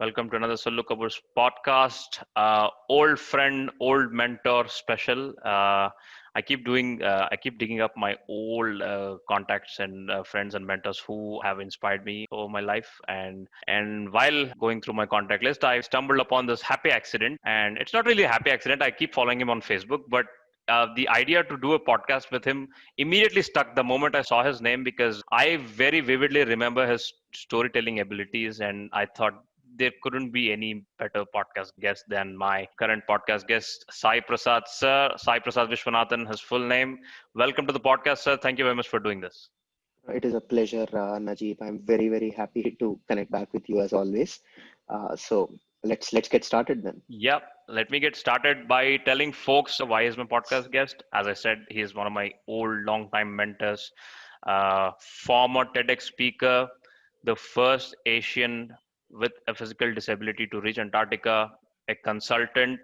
Welcome to another Sallu Kapoor's podcast. Old friend, old mentor special. I keep digging up my old contacts and friends and mentors who have inspired me over my life. And while going through my contact list, I stumbled upon this happy accident. And it's not really a happy accident. I keep following him on Facebook, but the idea to do a podcast with him immediately stuck the moment I saw his name because I very vividly remember his storytelling abilities, and I thought there couldn't be any better podcast guest than my current podcast guest, Sai Prasad, sir. Sai Prasad Vishwanathan, his full name. Welcome to the podcast, sir. Thank you very much for doing this. It is a pleasure, Najib. I'm very, very happy to connect back with you as always. So let's get started then. Yep. Let me get started by telling folks why he's my podcast guest. As I said, he is one of my old, long-time mentors, former TEDx speaker, the first Asian with a physical disability to reach Antarctica, a consultant,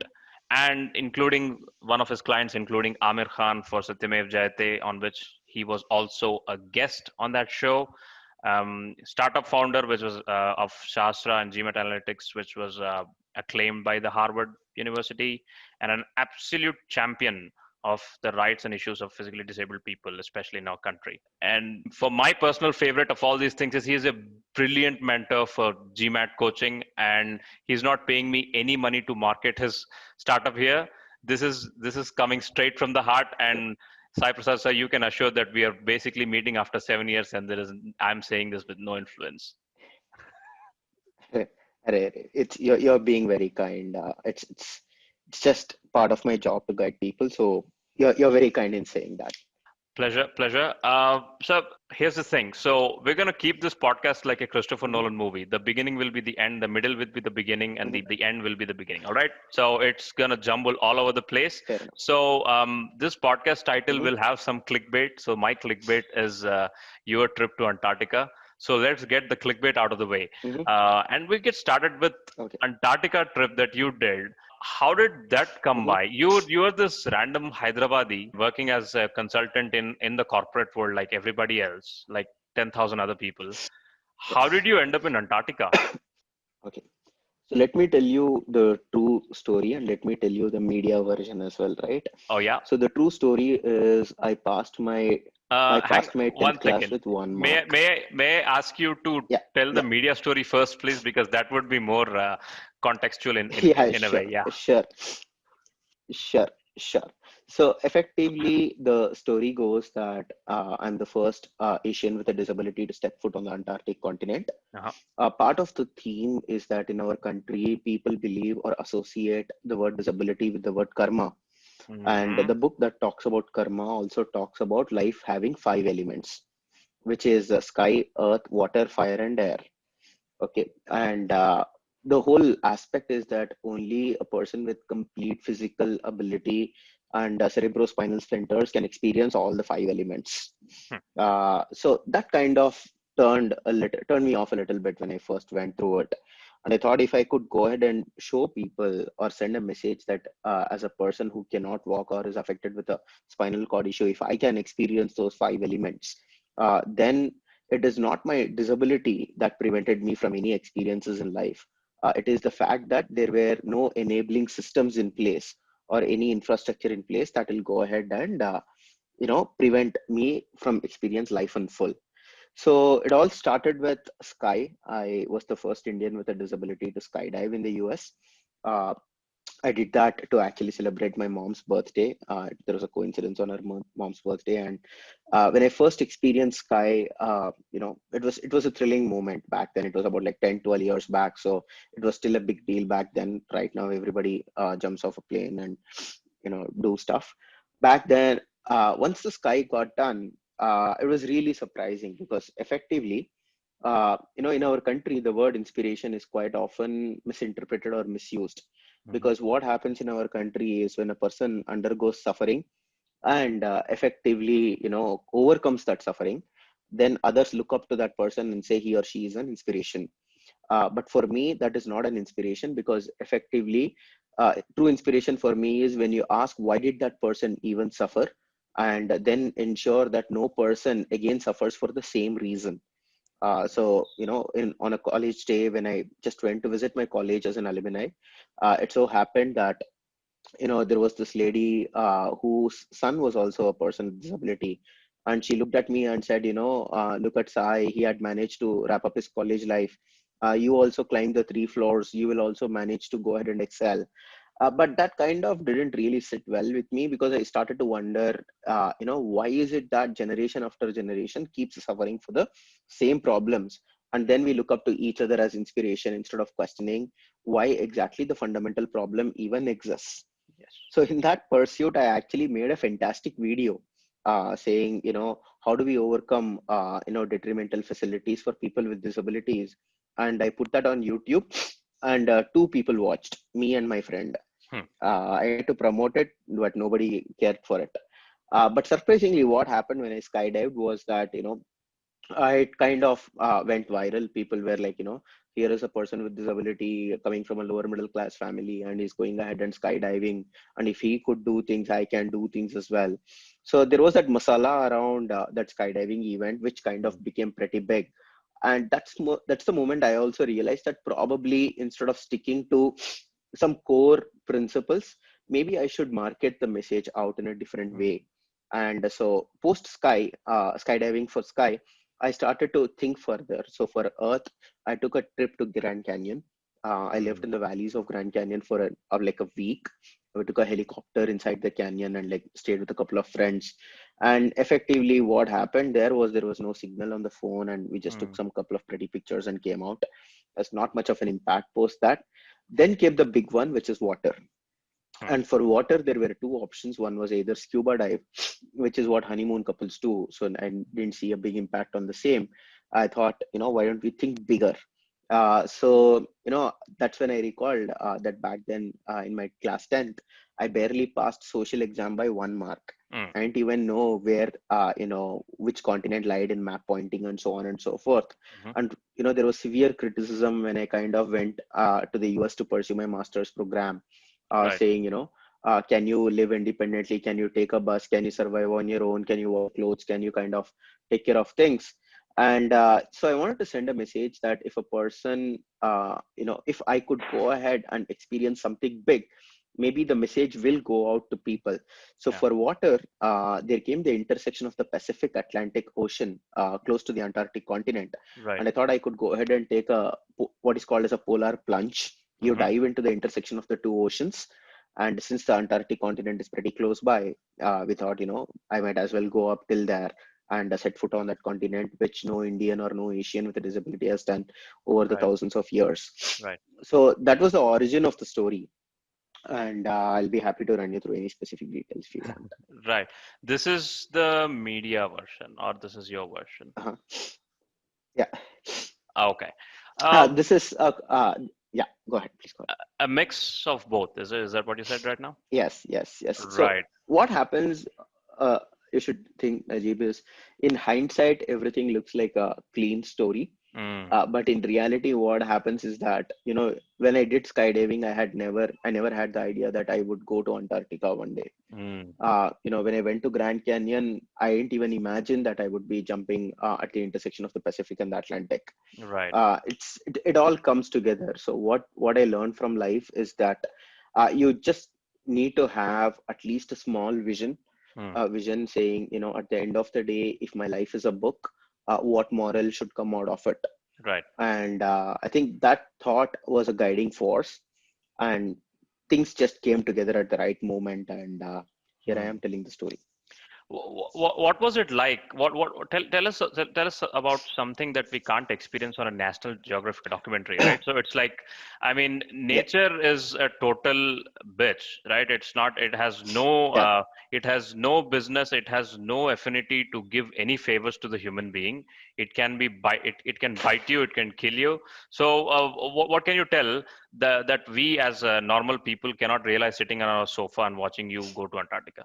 and including one of his clients, including Amir Khan for Satyamev Jayate, on which he was also a guest on that show. Startup founder, which was of Shastra and GMAT Analytics, which was acclaimed by the Harvard University, and an absolute champion of the rights and issues of physically disabled people, especially in our country. And for my personal favorite of all these things is he's a brilliant mentor for GMAT coaching, and he's not paying me any money to market his startup here. This is coming straight from the heart. And Sai Prasad sir, you can assure that we are basically meeting after 7 years, and I'm saying this with no influence. You're being very kind. It's just part of my job to guide people. So you're very kind in saying that. Pleasure, pleasure. So here's the thing. So we're gonna keep this podcast like a Christopher Mhm, Nolan movie. The beginning will be the end, the middle will be the beginning, and mhm. the end will be the beginning. All right. So it's gonna jumble all over the place. Fair enough. So this podcast title Mhm, will have some clickbait. So my clickbait is your trip to Antarctica. So let's get the clickbait out of the way, mhm. and we get started with Okay. Antarctica trip that you did. How did that come Mhm. by? You're this random Hyderabadi working as a consultant in the corporate world like everybody else, like 10,000 other people. How Yes. did you end up in Antarctica? Okay. So let me tell you the true story and let me tell you the media version as well, right? Oh yeah. So the true story is I Hang passed my 10th one class second. with one May I- mark. may I- may I ask you to Yeah, tell the yeah, media story first, please, because that would be more contextual yeah, in a way. sure, Yeah. sure, sure, sure. So effectively, the story goes that I'm the first Asian with a disability to step foot on the Antarctic continent. Uh-huh. Part of the theme is that in our country, people believe or associate the word disability with the word karma. And Hmm. the book that talks about karma also talks about life having five elements, which is sky, earth, water, fire, and air. Okay. And the whole aspect is that only a person with complete physical ability and cerebrospinal splinters can experience all the five elements. So that kind of turned me off a little bit when I first went through it. And I thought if I could go ahead and show people or send a message that as a person who cannot walk or is affected with a spinal cord issue, if I can experience those five elements, then it is not my disability that prevented me from any experiences in life. It is the fact that there were no enabling systems in place or any infrastructure in place that will go ahead and prevent me from experience life in full. So it all started with sky. I was the first Indian with a disability to skydive in the US. uh, I did that to actually celebrate my mom's birthday. There was a coincidence on her mom's birthday, and when I first experienced sky, it was a thrilling moment back then. It was about like 10, 12 years back, so it was still a big deal back then. Right now, everybody jumps off a plane and do stuff. Back then, once the sky got done, it was really surprising because effectively, in our country, the word inspiration is quite often misinterpreted or misused. Hmm. Because what happens in our country is when a person undergoes suffering and effectively, overcomes that suffering, then others look up to that person and say he or she is an inspiration. But for me, that is not an inspiration because effectively, true inspiration for me is when you ask, why did that person even suffer? And then ensure that no person again suffers for the same reason. So, on a college day when I just went to visit my college as an alumni, it so happened that there was this lady whose son was also a person with disability. And she looked at me and said, look at Sai, he had managed to wrap up his college life. You also climb the 3 floors, you will also manage to go ahead and excel. But that kind of didn't really sit well with me because I started to wonder, why is it that generation after generation keeps suffering for the same problems? And then we look up to each other as inspiration instead of questioning why exactly the fundamental problem even exists. Yes. So in that pursuit, I actually made a fantastic video saying, how do we overcome, detrimental facilities for people with disabilities? And I put that on YouTube, and two people watched, me and my friend. Hmm. I tried to promote it, but nobody cared for it. But surprisingly, what happened when I skydived was that, it kind of went viral. People were like, here is a person with disability coming from a lower middle class family and he's going ahead and skydiving. And if he could do things, I can do things as well. So there was that masala around that skydiving event, which kind of became pretty big. And that's the moment I also realized that probably instead of sticking to some core principles, maybe I should market the message out in a different Hmm. way. And so post skydiving for Sky, I started to think further. So for Earth, I took a trip to Grand Canyon. I lived Hmm. in the valleys of Grand Canyon for like a week. We took a helicopter inside the canyon and like stayed with a couple of friends. And effectively, what happened there was no signal on the phone, and we just took Hmm. some couple of pretty pictures and came out. There's not much of an impact post that. Then came the big one, which is water. Hmm. And for water, there were two options. One was either scuba dive, which is what honeymoon couples do. So I didn't see a big impact on the same. I thought, why don't we think bigger? So, that's when I recalled that back then in my class 10th, I barely passed social exam by 1 mark. Hmm. I didn't even know where, which continent lied in map pointing and so on and so forth. Hmm. And, there was severe criticism when I kind of went to the US to pursue my master's program, Right. saying, can you live independently? Can you take a bus? Can you survive on your own? Can you wash clothes? Can you kind of take care of things? And so I wanted to send a message that if a person, if I could go ahead and experience something big, maybe the message will go out to people. So Yeah. for water, there came the intersection of the Pacific Atlantic Ocean close to the Antarctic continent. Right. And I thought I could go ahead and take what is called as a polar plunge. You Hmm. dive into the intersection of the two oceans. And since the Antarctic continent is pretty close by, we thought, I might as well go up till there and set foot on that continent, which no Indian or no Asian with a disability has done over the Right. thousands of years. Right. So that was the origin of the story. And I'll be happy to run you through any specific details if you want. Right. This is the media version, or this is your version. Uh-huh. Yeah. Okay. This is, yeah, go ahead, please go ahead. A mix of both. Is that what you said right now? Yes, yes, yes. So Right. what happens, uh, you should think, Najib, is in hindsight, everything looks like a clean story. Mm. But in reality, what happens is that, when I did skydiving, I never had the idea that I would go to Antarctica one day. Mm. When I went to Grand Canyon, I didn't even imagine that I would be jumping at the intersection of the Pacific and the Atlantic. Right. It all comes together. So what I learned from life is that you just need to have at least a small vision, Mm. a vision saying, at the end of the day, if my life is a book, what moral should come out of it? Right. And I think that thought was a guiding force, and things just came together at the right moment. And here I Mm. am telling the story. What was it like? Tell us about something that we can't experience on a National Geographic documentary, right? So it's like, I mean, Yeah, nature is a total bitch, right? It's not. yeah. It has no business. It has no affinity to give any favors to the human being. It can be bite. It can bite you. It can kill you. So what can you tell that we as normal people cannot realize sitting on our sofa and watching you go to Antarctica?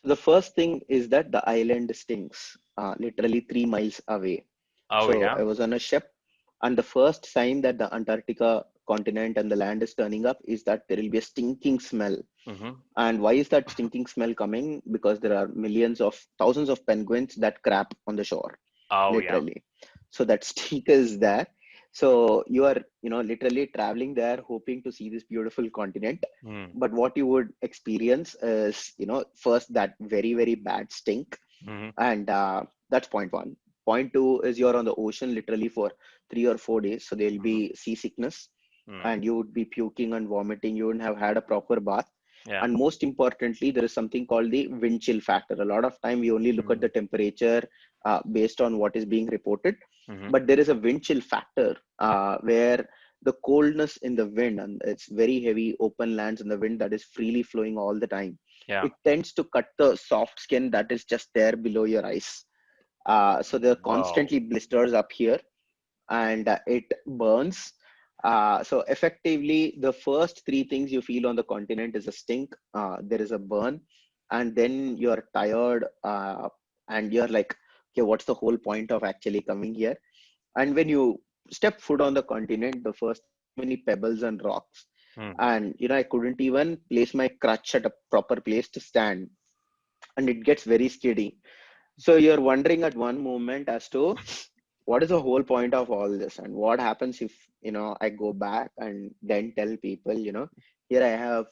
So the first thing is that the island stinks, literally 3 miles away. Oh So yeah. I was on a ship, and the first sign that the Antarctica continent and the land is turning up is that there will be a stinking smell. Mm-hmm. And why is that stinking smell coming? Because there are thousands of penguins that crap on the shore, Oh yeah. literally. So that stink is there. So you are, literally traveling there, hoping to see this beautiful continent. Mm. But what you would experience is, first that very, very bad stink. Mm-hmm. And that's point one. Point two is you're on the ocean literally for 3 or 4 days. So there'll Mm-hmm. be seasickness Mm. and you would be puking and vomiting. You wouldn't have had a proper bath. Yeah. And most importantly, there is something called the wind chill factor. A lot of time we only look at Mm. the temperature based on what is being reported, Mm-hmm. but there is a wind chill factor where the coldness in the wind, and it's very heavy open lands and the wind that is freely flowing all the time, Yeah. it tends to cut the soft skin that is just there below your eyes. So there are Wow. constantly blisters up here and it burns. So effectively, the first three things you feel on the continent is a stink, there is a burn, and then you're tired, and you're like, okay, what's the whole point of actually coming here? And when you step foot on the continent, the first so many pebbles and rocks, Mm. and I couldn't even place my crutch at a proper place to stand, and it gets very skiddy. So you're wondering at one moment as to what is the whole point of all this and what happens if I go back and then tell people, here I have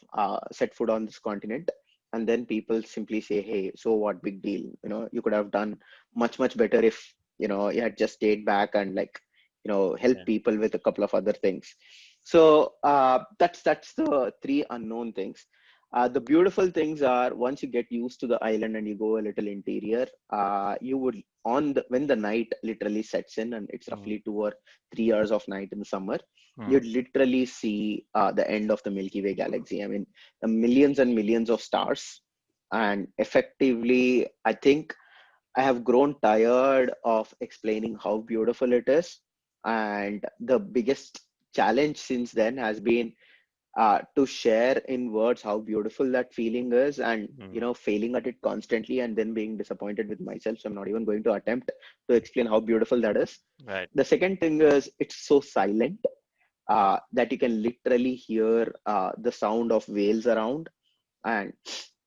set foot on this continent, and then people simply say, hey, so what, big deal, you could have done much better if you had just stayed back and like help Yeah. people with a couple of other things. So that's the three unknown things. The beautiful things are once you get used to the island and you go a little interior, you would when the night literally sets in and it's Mm. roughly 2 or 3 hours of night in the summer, Mm. you'd literally see the end of the Milky Way galaxy. I mean, the millions and millions of stars, and effectively, I think I have grown tired of explaining how beautiful it is, and the biggest challenge since then has been to share in words how beautiful that feeling is, and Mm. failing at it constantly and then being disappointed with myself. So I'm not even going to attempt to explain how beautiful that is. Right. The second thing is it's so silent that you can literally hear the sound of whales around, and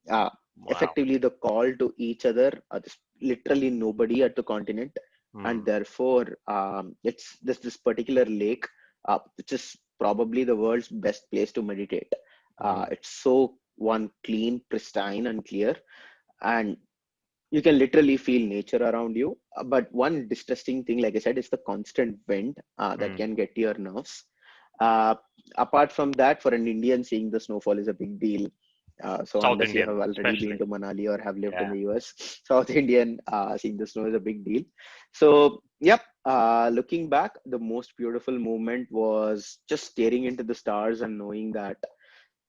uh, Wow. effectively the call to each other. There's literally nobody at the continent, and Mm. therefore it's this particular lake, which is probably the world's best place to meditate. Mm. It's so one clean, pristine, and clear, and you can literally feel nature around you. But one distressing thing, like I said, is the constant wind that Mm. can get to your nerves. Uh, Apart from that, for an Indian, seeing the snowfall is a big deal. So South unless you Indian, have already been especially. to Manali or have lived in Yeah. the US, South Indian, seeing the snow is a big deal. So, yep, looking back, the most beautiful moment was just staring into the stars and knowing that,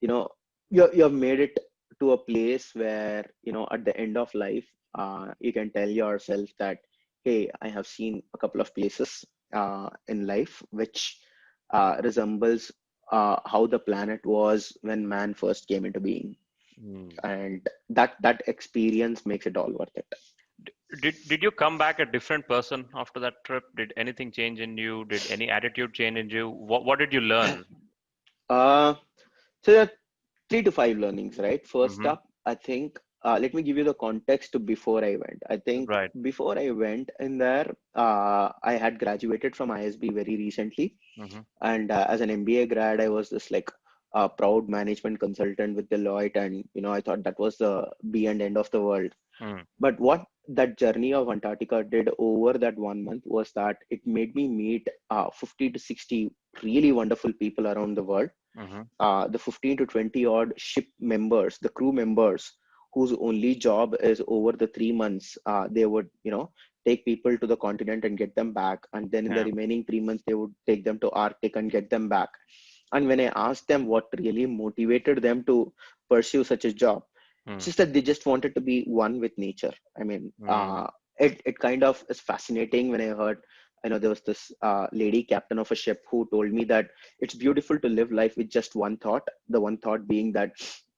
you know, you have made it to a place where, at the end of life, you can tell yourself that, hey, I have seen a couple of places in life which resembles how the planet was when man first came into being, Mm. and that experience makes it all worth it. Did you come back a different person after that trip? Did anything change in you? Did any attitude change in you? What did you learn? uh, so there are 3 to 5 learnings, right? First Mm-hmm. up, I think, let me give you the context to before I went. I think Right. before I went in there, I had graduated from ISB very recently. Mm-hmm. And as an MBA grad, I was this like proud management consultant with Deloitte. And, I thought that was the be and end of the world. Mm. But what that journey of Antarctica did over that 1 month was that it made me meet 50 to 60 really wonderful people around the world. Mm-hmm. The 15 to 20 odd ship members, the crew members, whose only job is over the 3 months, they would, take people to the continent and get them back. And then in the Yeah. remaining 3 months, they would take them to Arctic and get them back. And when I asked them what really motivated them to pursue such a job, it's Mm. just that they just wanted to be one with nature. I mean, Mm. it kind of is fascinating when I heard, there was this lady captain of a ship who told me that it's beautiful to live life with just one thought. The one thought being that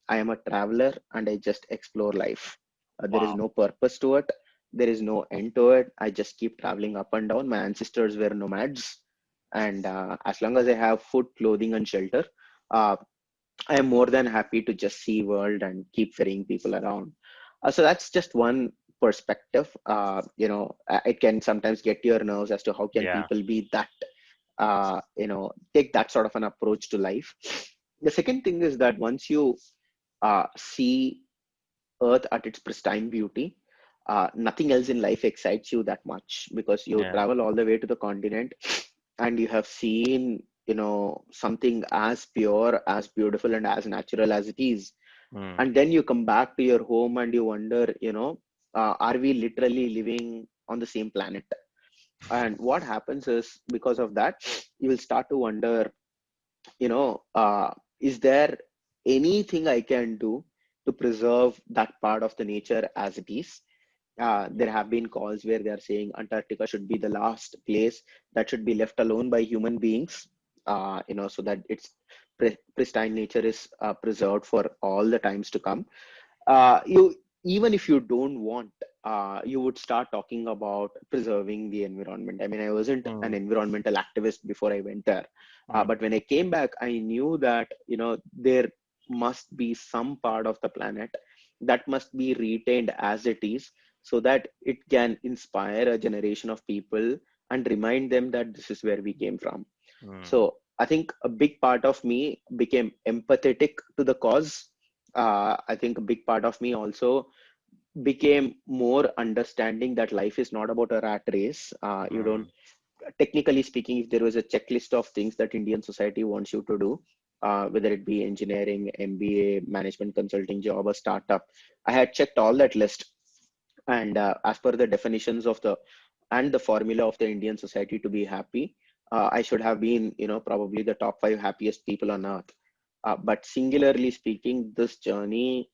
I am a traveler and I just explore life. There is Wow. no purpose to it. There is no end to it. I just keep traveling up and down. My ancestors were nomads. And as long as I have food, clothing, and shelter, uh, I am more than happy to just see world and keep ferrying people around. So that's just one perspective. It can sometimes get to your nerves as to how can Yeah. people be that, take that sort of an approach to life. The second thing is that once you see Earth at its pristine beauty, nothing else in life excites you that much, because you Yeah. travel all the way to the continent and you have seen, something as pure, as beautiful, and as natural as it is. Mm. And then you come back to your home and you wonder, are we literally living on the same planet? And what happens is, because of that, you will start to wonder, is there anything I can do to preserve that part of the nature as it is? There have been calls where they are saying Antarctica should be the last place that should be left alone by human beings, so that its pristine nature is preserved for all the times to come. You Even if you don't want, you would start talking about preserving the environment. I mean, I wasn't an Mm. environmental activist before I went there, Mm. but when I came back, I knew that there must be some part of the planet that must be retained as it is, so that it can inspire a generation of people and remind them that this is where we came from. Mm. So I think a big part of me became empathetic to the cause. I think a big part of me also became more understanding that life is not about a rat race. You don't, Mm. technically speaking, if there was a checklist of things that Indian society wants you to do, whether it be engineering, MBA, management consulting job, or startup, I had checked all that list. And as per the definitions of the and the formula of the Indian society to be happy, I should have been, probably the top 5 happiest people on earth. But singularly speaking, this journey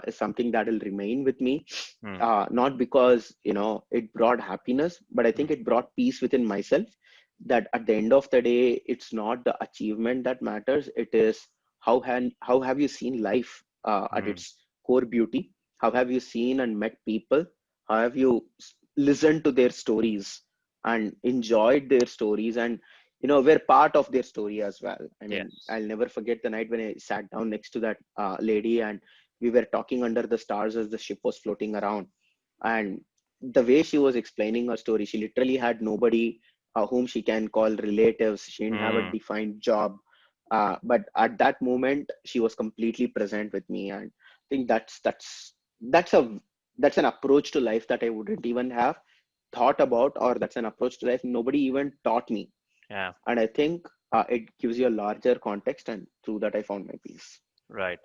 is something that will remain with me. Mm. Not because it brought happiness, but I think Mm. it brought peace within myself. That at the end of the day, it's not the achievement that matters. It is how have you seen life at Mm. its core beauty? How have you seen and met people? How have you listened to their stories and enjoyed their stories, and we're part of their story as well? I mean, Yes. I'll never forget the night when I sat down next to that lady, and we were talking under the stars as the ship was floating around. And the way she was explaining her story, she literally had nobody whom she can call relatives. She didn't have a Mm. defined job, but at that moment she was completely present with me. And I think that's a that's an approach to life that I wouldn't even have thought about, or that's an approach to life nobody even taught me. Yeah. And I think it gives you a larger context, and through that I found my peace. Right.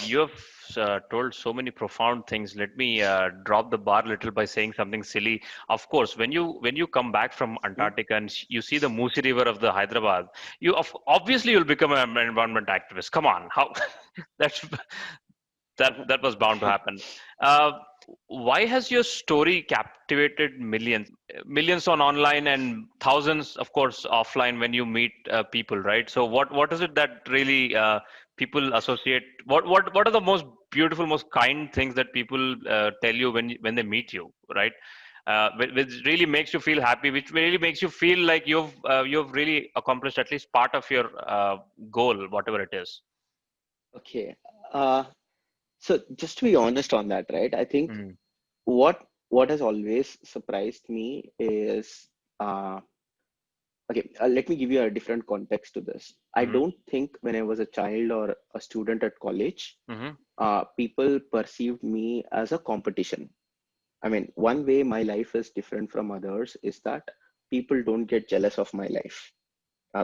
You have told so many profound things. Let me drop the bar a little by saying something silly. Of course, when you come back from Hmm? Antarctica and you see the Musi River of the Hyderabad, obviously you'll become an environment activist. Come on, how that's that was bound to happen. Uh, why has your story captivated millions on online and thousands, of course, offline when you meet people, right? So what is it that really people associate? What are the most beautiful, most kind things that people tell you when they meet you, right? Which really makes you feel happy, which really makes you feel like you've really accomplished at least part of your goal, whatever it is. Okay. Uh, so just to be honest on that, right? I think Mm. what has always surprised me is uh, okay. Let me give you a different context to this. I Mm-hmm. don't think when I was a child or a student at college, Mm-hmm. people perceived me as a competition. I mean, one way my life is different from others is that people don't get jealous of my life,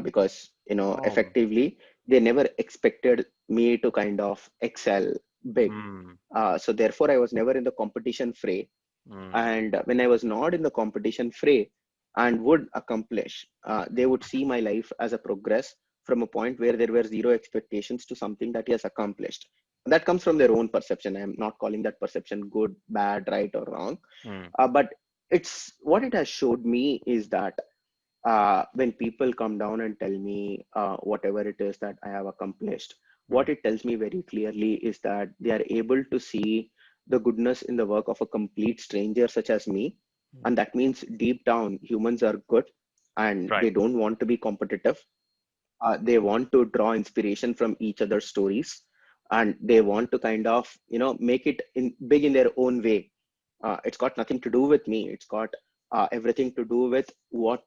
because Oh. effectively they never expected me to kind of excel big. Mm. So therefore, I was never in the competition fray. Mm. And when I was not in the competition fray and would accomplish, they would see my life as a progress from a point where there were zero expectations to something that he has accomplished. That comes from their own perception. I'm not calling that perception good, bad, right, or wrong. Mm. But it's what it has showed me is that when people come down and tell me whatever it is that I have accomplished, what Mm. it tells me very clearly is that they are able to see the goodness in the work of a complete stranger such as me. And that means deep down, humans are good and Right. they don't want to be competitive. They want to draw inspiration from each other's stories, and they want to kind of, make it in big in their own way. It's got nothing to do with me. It's got everything to do with what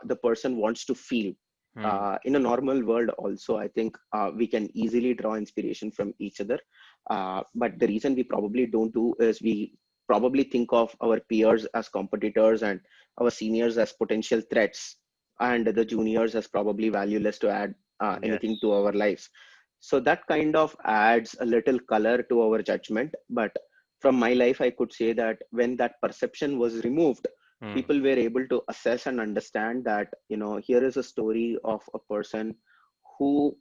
the person wants to feel. Hmm. In a normal world also, I think we can easily draw inspiration from each other, but the reason we probably don't do is we probably think of our peers as competitors and our seniors as potential threats, and the juniors as probably valueless to add anything Yes. to our lives. So that kind of adds a little color to our judgment. But from my life, I could say that when that perception was removed, Hmm. people were able to assess and understand that, here is a story of a person who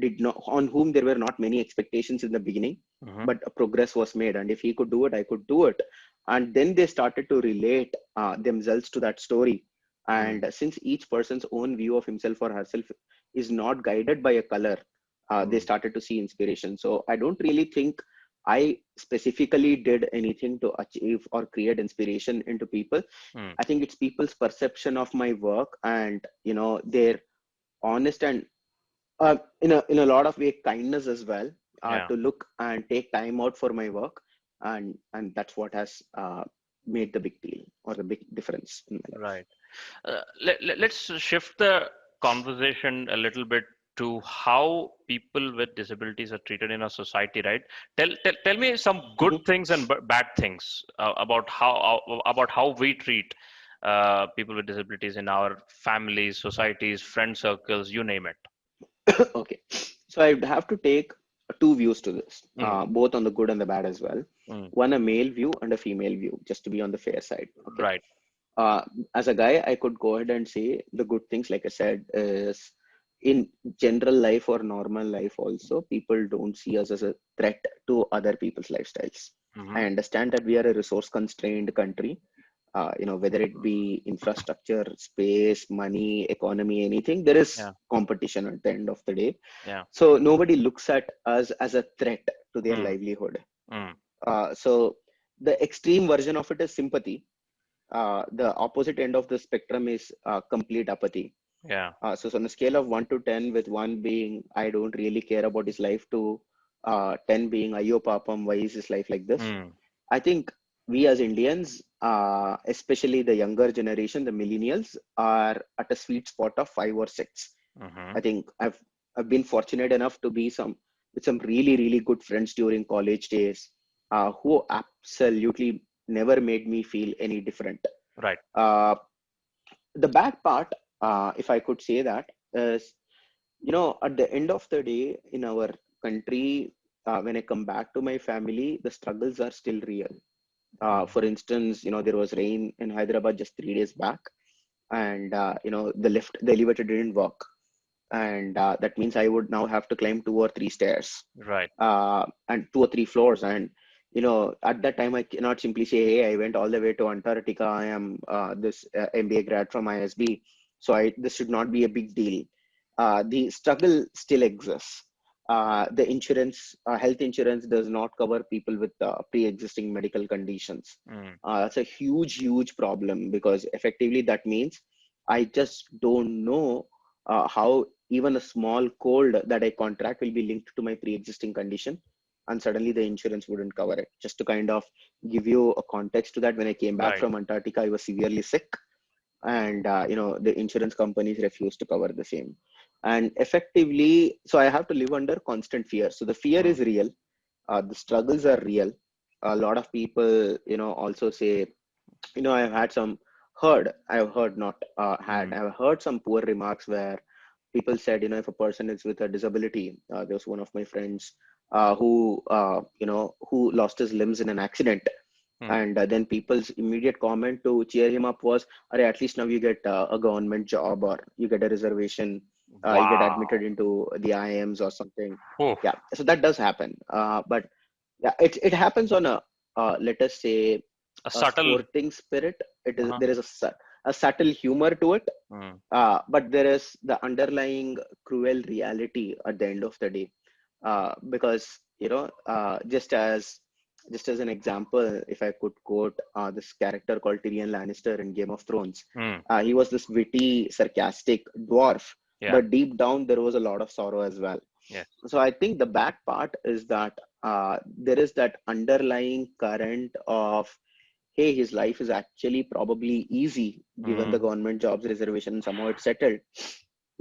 did not, on whom there were not many expectations in the beginning, Hmm. but a progress was made. And if he could do it, I could do it. And then they started to relate themselves to that story. Hmm. And since each person's own view of himself or herself is not guided by a color, they Hmm. started to see inspiration. So I don't really think I specifically did anything to achieve or create inspiration into people. Hmm. I think it's people's perception of my work, and their honest and in a lot of way kindness as well, Yeah. to look and take time out for my work, and that's what has made the big deal or the big difference in my life. Right. Let's shift the conversation a little bit to how people with disabilities are treated in our society, right? Tell me some good Mhm. things and bad things about how we treat people with disabilities in our families, societies, friend circles, you name it. Okay, so I'd have to take two views to this, Mm, both on the good and the bad as well. mm, One a male view and a female view, just to be on the fair side. Okay. right. uh, as a guy, I could go ahead and say the good things, like I said, is in general life or normal life also, people don't see us as a threat to other people's lifestyles. Hmm. I understand that we are a resource constrained country, whether it be infrastructure, space, money, economy, anything, there is Yeah. competition at the end of the day. Yeah. So nobody looks at us as a threat to their Mm, livelihood. mm, So the extreme version of it is sympathy. The opposite end of the spectrum is complete apathy. yeah. So on a scale of 1 to 10, with 1 being I don't really care about his life, to 10 being Ayo Papam, why is his life like this? Mm, I think we as Indians, especially the younger generation, the millennials, are at a sweet spot of 5 or 6. hmm. I think I've been fortunate enough to be with some really really good friends during college days, who absolutely never made me feel any different. Right. Uh, the bad part, if I could say that, is, at the end of the day in our country, when I come back to my family, the struggles are still real. For Hmm. instance, there was rain in Hyderabad just 3 days back, and the elevator didn't work, and that means I would now have to climb 2 or 3 stairs, Right. and 2 or 3 floors. And at that time, I cannot simply say, "Hey, I went all the way to Antarctica. I am this MBA grad from ISB, so this should not be a big deal." The struggle still exists. The health insurance does not cover people with pre-existing medical conditions. Mm, That's a huge, huge problem, because effectively that means I just don't know how even a small cold that I contract will be linked to my pre-existing condition, and suddenly the insurance wouldn't cover it. Just to kind of give you a context to that, when I came back right. from Antarctica, I was severely sick, and the insurance companies refused to cover the same. And effectively, so I have to live under constant fear. So the fear Mm, is real, the struggles are real. A lot of people, also say, I've heard, not had, mm, I've heard some poor remarks where people said, if a person is with a disability, there was one of my friends who lost his limbs in an accident. mm. And then people's immediate comment to cheer him up was, "Arey, at least now you get a government job, or you get a reservation, you get admitted Wow. into the IIMs or something." Oh, Yeah, so that does happen. But yeah, it happens on a, let us say, a a subtle. sporting spirit. Uh-huh. There is a subtle humor to it, Mm, but there is the underlying cruel reality at the end of the day. Because just as an example, if I could quote this character called Tyrion Lannister in Game of Thrones, mm, he was this witty, sarcastic dwarf, yeah. but deep down there was a lot of sorrow as well. Yes. So I think the bad part is that there is that underlying current of hey, his life is actually probably easy given the Mm. government jobs reservation and somehow it's settled.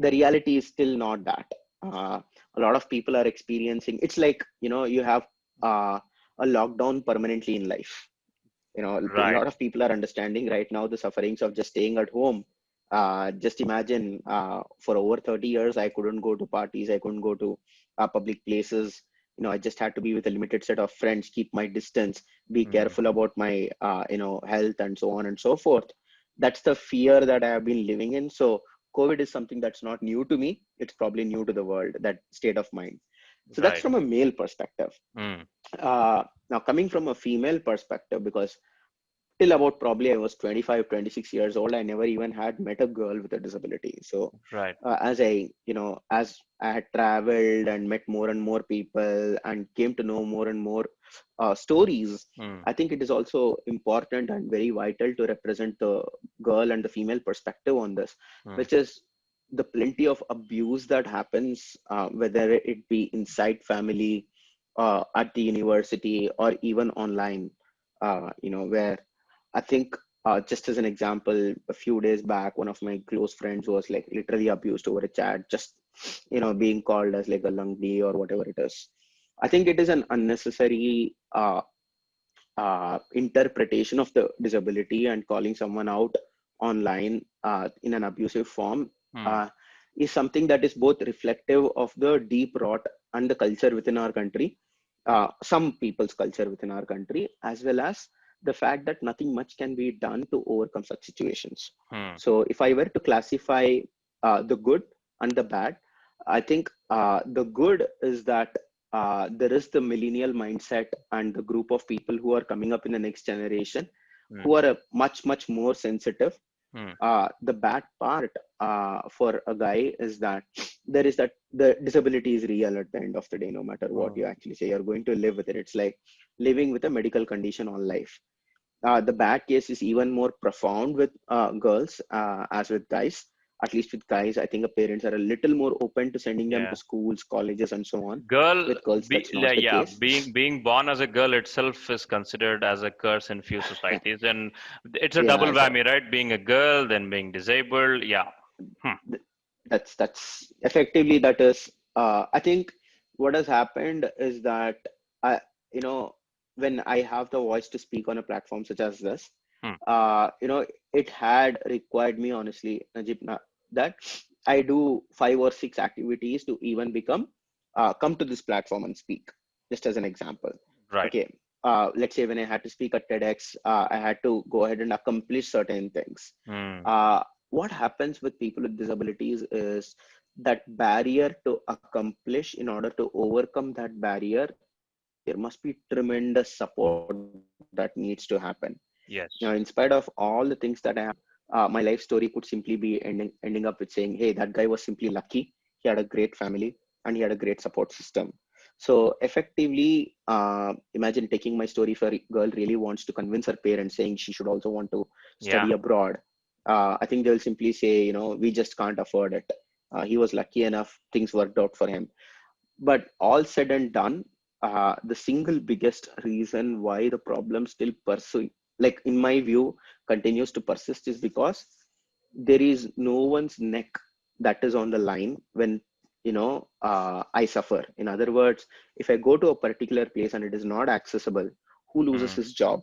The reality is still not that. Uh, a lot of people are experiencing, it's like, you have uh, a lockdown permanently in life. A Right. lot of people are understanding right now the sufferings of just staying at home. Just imagine, for over 30 years, I couldn't go to parties, I couldn't go to public places. I just had to be with a limited set of friends, keep my distance, be Mm. careful about my, health and so on and so forth. That's the fear that I have been living in. So COVID is something that's not new to me. It's probably new to the world, that state of mind. So that's Right. from a male perspective. Mm. Now coming from a female perspective, because till about probably I was 25, 26 years old, I never even had met a girl with a disability. So Right. as I had traveled and met more and more people and came to know more and more stories, Mm. I think it is also important and very vital to represent the girl and the female perspective on this, Mm. which is the plenty of abuse that happens, whether it be inside family, at the university, or even online, where I think, just as an example, a few days back, one of my close friends was like literally abused over a chat, just, being called as like a lungdi or whatever it is. I think it is an unnecessary interpretation of the disability, and calling someone out online in an abusive form Mm. uh, is something that is both reflective of the deep rot and the culture within our country, some people's culture within our country, as well as the fact that nothing much can be done to overcome such situations. Mm. So, if I were to classify the good and the bad, I think the good is that there is the millennial mindset and the group of people who are coming up in the next generation Mm. who are much more sensitive. Mm. The bad part for a guy is that there is that the disability is real at the end of the day. No matter what Mm. you actually say, you're going to live with it. It's like living with a medical condition all life. The bad case is even more profound with girls, as with guys. At least with guys, I think the parents are a little more open to sending them to Yeah. schools, colleges, and so on. Girl, With girls, that's not the yeah, case. being born as a girl itself is considered as a curse in few societies, and it's a double Yeah, whammy, right? Being a girl, then being disabled. Yeah. Hmm. th- that's effectively that is. I think what has happened is that I, you know, when I have the voice to speak on a platform such as this, Hmm. it had required me honestly, Najib, that I do 5 or 6 activities to even come to this platform and speak. Just as an example, Right. okay. Let's say when I had to speak at TEDx, I had to go ahead and accomplish certain things. Hmm. Uh, what happens with people with disabilities is that barrier to accomplish, in order to overcome that barrier, there must be tremendous support that needs to happen. In spite Yes. of all the things that I have, my life story could simply be ending up with saying, hey, that guy was simply lucky. He had a great family and he had a great support system. So effectively, imagine taking my story. If a girl really wants to convince her parents saying she should also want to Yeah. study abroad, I think they'll simply say, we just can't afford it. He was lucky enough, things worked out for him. But all said and done, the single biggest reason why the problem still pursue, like in my view, continues to persist is because there is no one's neck that is on the line when I suffer. In other words, if I go to a particular place and it is not accessible, who loses Hmm. his job?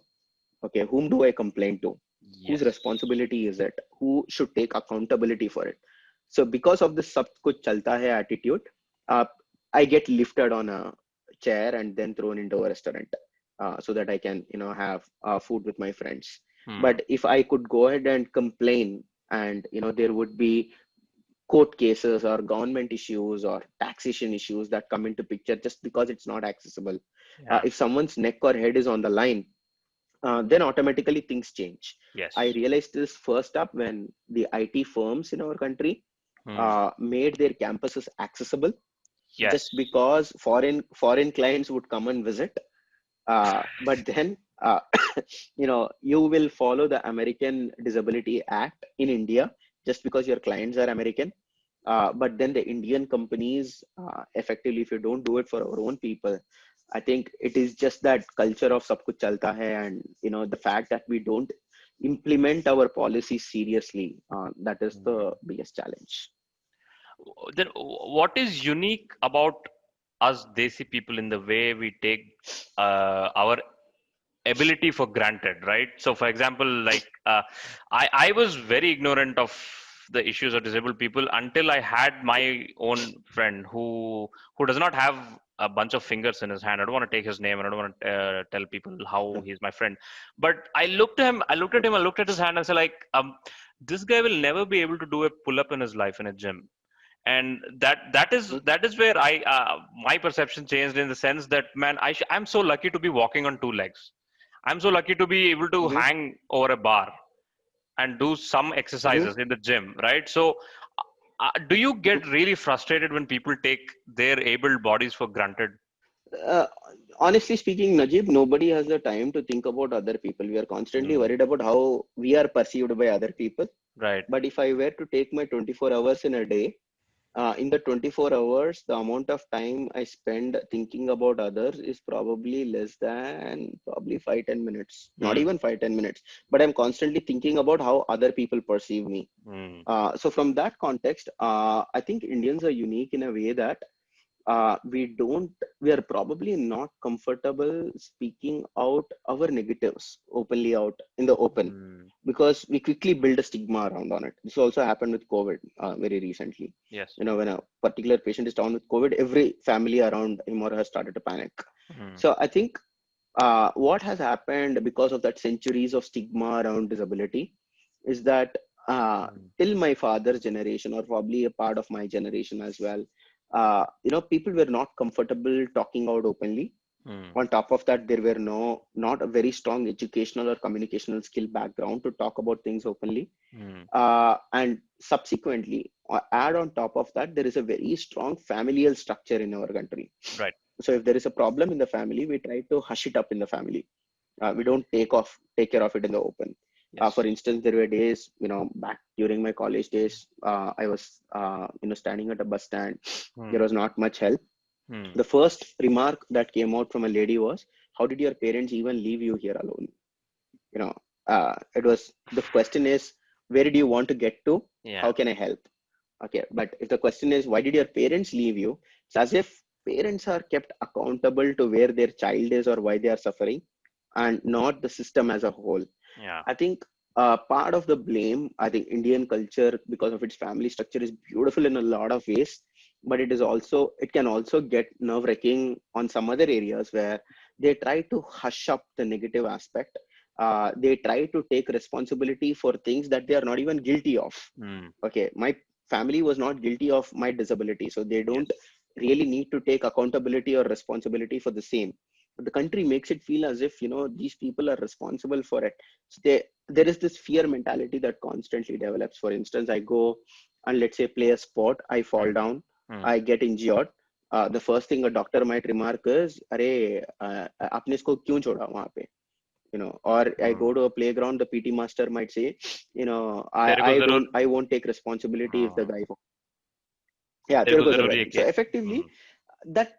Okay, whom do I complain to? Whose Yes. responsibility is it? Who should take accountability for it? So because of this sab kuch chalta hai attitude, uh, I get lifted on a chair and then thrown into a restaurant, so that I can, have food with my friends. Hmm. But if I could go ahead and complain, and there would be court cases or government issues or taxation issues that come into picture just because it's not accessible. Yeah. If someone's neck or head is on the line, then automatically things change. I Yes. realized this first up when the IT firms in our country Hmm. made their campuses accessible, just Yes. because foreign clients would come and visit. But then, you will follow the American Disability Act in India just because your clients are American. But then the Indian companies, effectively, if you don't do it for our own people, I think it is just that culture of sab kuch chalta hai, and the fact that we don't implement our policies seriously. That is the Mm. biggest challenge. Then what is unique about us Desi people in the way we take our ability for granted, right? So, for example, like I was very ignorant of the issues of disabled people until I had my own friend who does not have a bunch of fingers in his hand. I don't want to take his name, and I don't want to tell people how he's my friend. But I looked at him, I looked at his hand, and said, like, this guy will never be able to do a pull up in his life in a gym. And that is where I my perception changed, in the sense that, man, I'm so lucky to be walking on two legs. I'm so lucky to be able to Mhm. hang over a bar and do some Mhm. exercises in the gym, right? So, do you get really frustrated when people take their able bodies for granted? uh, Honestly speaking, Najib, nobody has the time to think about other people. We are constantly Mm, worried about how we are perceived by other people. right. But if I were to take my 24 hours in a day, in the 24 hours, the amount of time I spend thinking about others is probably less than probably 5-10 minutes, not Mm, even 5-10 minutes. But I'm constantly thinking about how other people perceive me. mm, So from that context, I think Indians are unique in a way that we are probably not comfortable speaking out our negatives openly out in the open, mm, because we quickly build a stigma around on it. This also happened with COVID very recently. yes. When a particular patient is down with COVID, every family around him or her started to panic. Mm, So I think what has happened because of that centuries of stigma around disability is that mm, till my father's generation, or probably a part of my generation as well, people were not comfortable talking out openly. mm, On top of that, there were not a very strong educational or communicational skill background to talk about things openly. mm, And subsequently, add on top of that, there is a very strong familial structure in our country. right. So if there is a problem in the family, we try to hush it up in the family. We don't take care of it in the open. For Yes. instance, there were days, back during my college days, I was, standing at a bus stand. There Mm, was not much help. mm, The first remark that came out from a lady was, "How did your parents even leave you here alone?" You know, it was the question is, where do you want to get to? yeah. How can I help? Okay, but if the question is, why did your parents leave you? It's as if parents are kept accountable to where their child is or why they are suffering, and not the system as a whole. Yeah. I think part of the blame, I think Indian culture, because of its family structure, is beautiful in a lot of ways, but it can also get nerve wracking on some other areas where they try to hush up the negative aspect. They try to take responsibility for things that they are not even guilty of. Mm, Okay, my family was not guilty of my disability, so they don't yes. really need to take accountability or responsibility for the same. But the country makes it feel as if these people are responsible for it. So there is this fear mentality that constantly develops. For instance, I go and, let's say, play a sport, I fall Mm, down, mm, I get injured. The first thing a doctor might remark is, "अरे आपने इसको क्यों छोड़ा वहाँ पे?" Or I go mm. to a playground, the PT master might say, i तेरे को i जरूर don't I won't take responsibility if the हाँ guy, yeah, तेरे तेरे को को जरूर जरूरत ये नहीं. So किया effectively, that,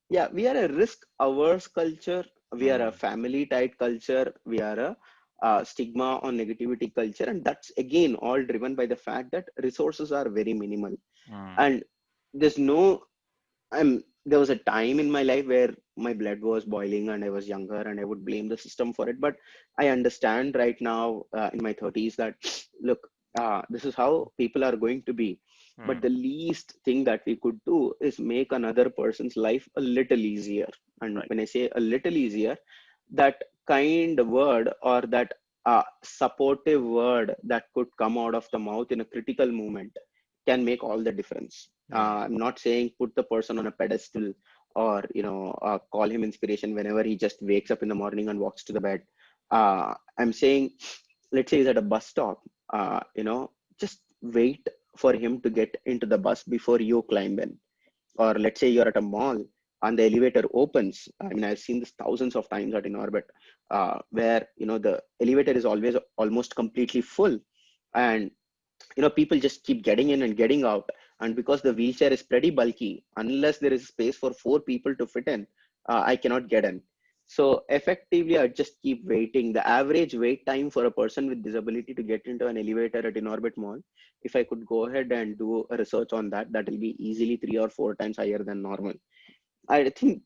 yeah, we are a risk averse culture, we are a hmm family tight culture, we are a stigma on negativity culture, and that's again all driven by the fact that resources are very minimal. Hmm And there's no there was a time in my life where my blood was boiling and I was younger and I would blame the system for it. But I understand right now, in my 30s, that look, this is how people are going to be. But hmm the least thing that we could do is make another person's life a little easier. And right when I say a little easier, that kind word, or that supportive word that could come out of the mouth in a critical moment, can make all the difference. Hmm I'm not saying put the person on a pedestal, or call him inspiration whenever he just wakes up in the morning and walks to the bed. I'm saying, let's say he's at a bus stop, just wait for him to get into the bus before you climb in. Or let's say you're at a mall and the elevator opens. I mean, I've seen this thousands of times at Inorbit, where the elevator is always almost completely full, and people just keep getting in and getting out. And because the wheelchair is pretty bulky, unless there is space for four people to fit in, I cannot get in. So effectively, I just keep waiting. The average wait time for a person with disability to get into an elevator at Inorbit Mall, if I could go ahead and do a research on that, that will be easily 3 or 4 times higher than normal. I think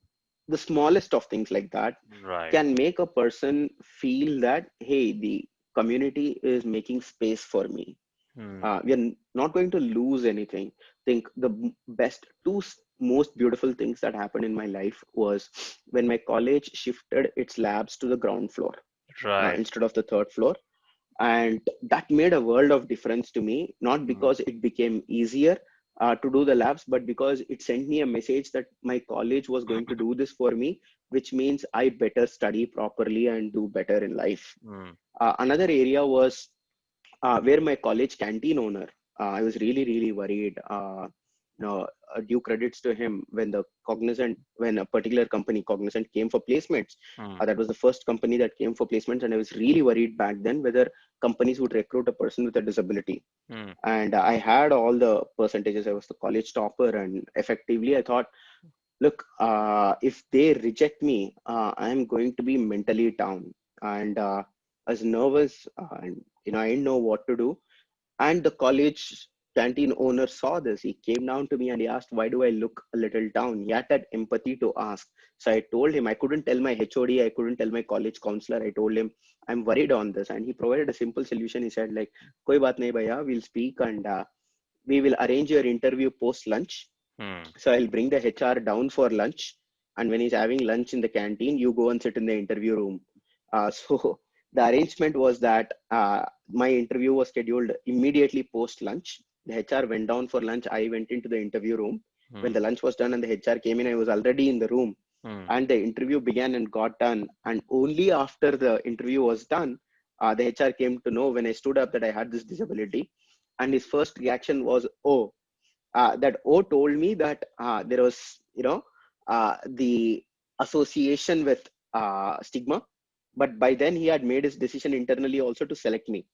the smallest of things like that Right. can make a person feel that, hey, the community is making space for me. Hmm. We are not going to lose anything. Think the best most beautiful things that happened in my life was when my college shifted its labs to the ground floor Right. instead of the third floor, and that made a world of difference to me, not Hmm. because it became easier to do the labs, but because it sent me a message that my college was going to do this for me, which means I better study properly and do better in life. Hmm. Another area was where my college canteen owner, I was really, really worried. Due credits to him, when a particular company, Cognizant, came for placements. Hmm. That was the first company that came for placements, and I was really worried back then whether companies would recruit a person with a disability. Hmm. And I had all the percentages. I was the college topper, and effectively, I thought, look, if they reject me, I'm going to be mentally down, and I was nervous, and I didn't know what to do. And the college canteen owner saw this. He came down to me and he asked, why do I look a little down? He had that empathy to ask. So I told him, I couldn't tell my HOD, I couldn't tell my college counselor. I told him, I'm worried on this. And he provided a simple solution. He said, like, koi baat nahi bhaiya, we'll speak, and we will arrange your interview post lunch. Hmm. So I'll bring the HR down for lunch. And when he's having lunch in the canteen, you go and sit in the interview room. So the arrangement was that my interview was scheduled immediately post lunch. The HR went down for lunch. I went into the interview room. When Hmm. the lunch was done and the HR came in, I was already in the room. Hmm. And the interview began and got done. And only after the interview was done, the HR came to know when I stood up that I had this disability. And his first reaction was, oh, that O told me that there was, the association with stigma, but by then he had made his decision internally also to select me.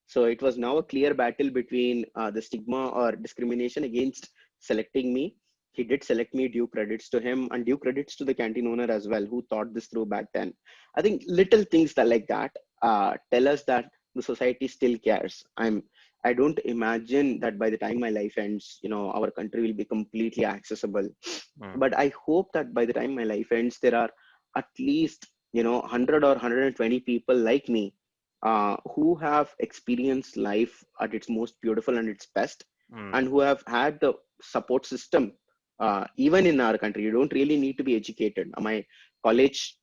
So it was now a clear battle between the stigma or discrimination against selecting me. He did select me, due credits to him, and due credits to the canteen owner as well, who thought this through back then. I think little things that like that tell us that the society still cares. I don't imagine that by the time my life ends, our country will be completely accessible. Hmm. But I hope that by the time my life ends, there are at least, 100 or 120 people like me who have experienced life at its most beautiful and its best, Hmm. and who have had the support system. Even in our country, you don't really need to be educated. My college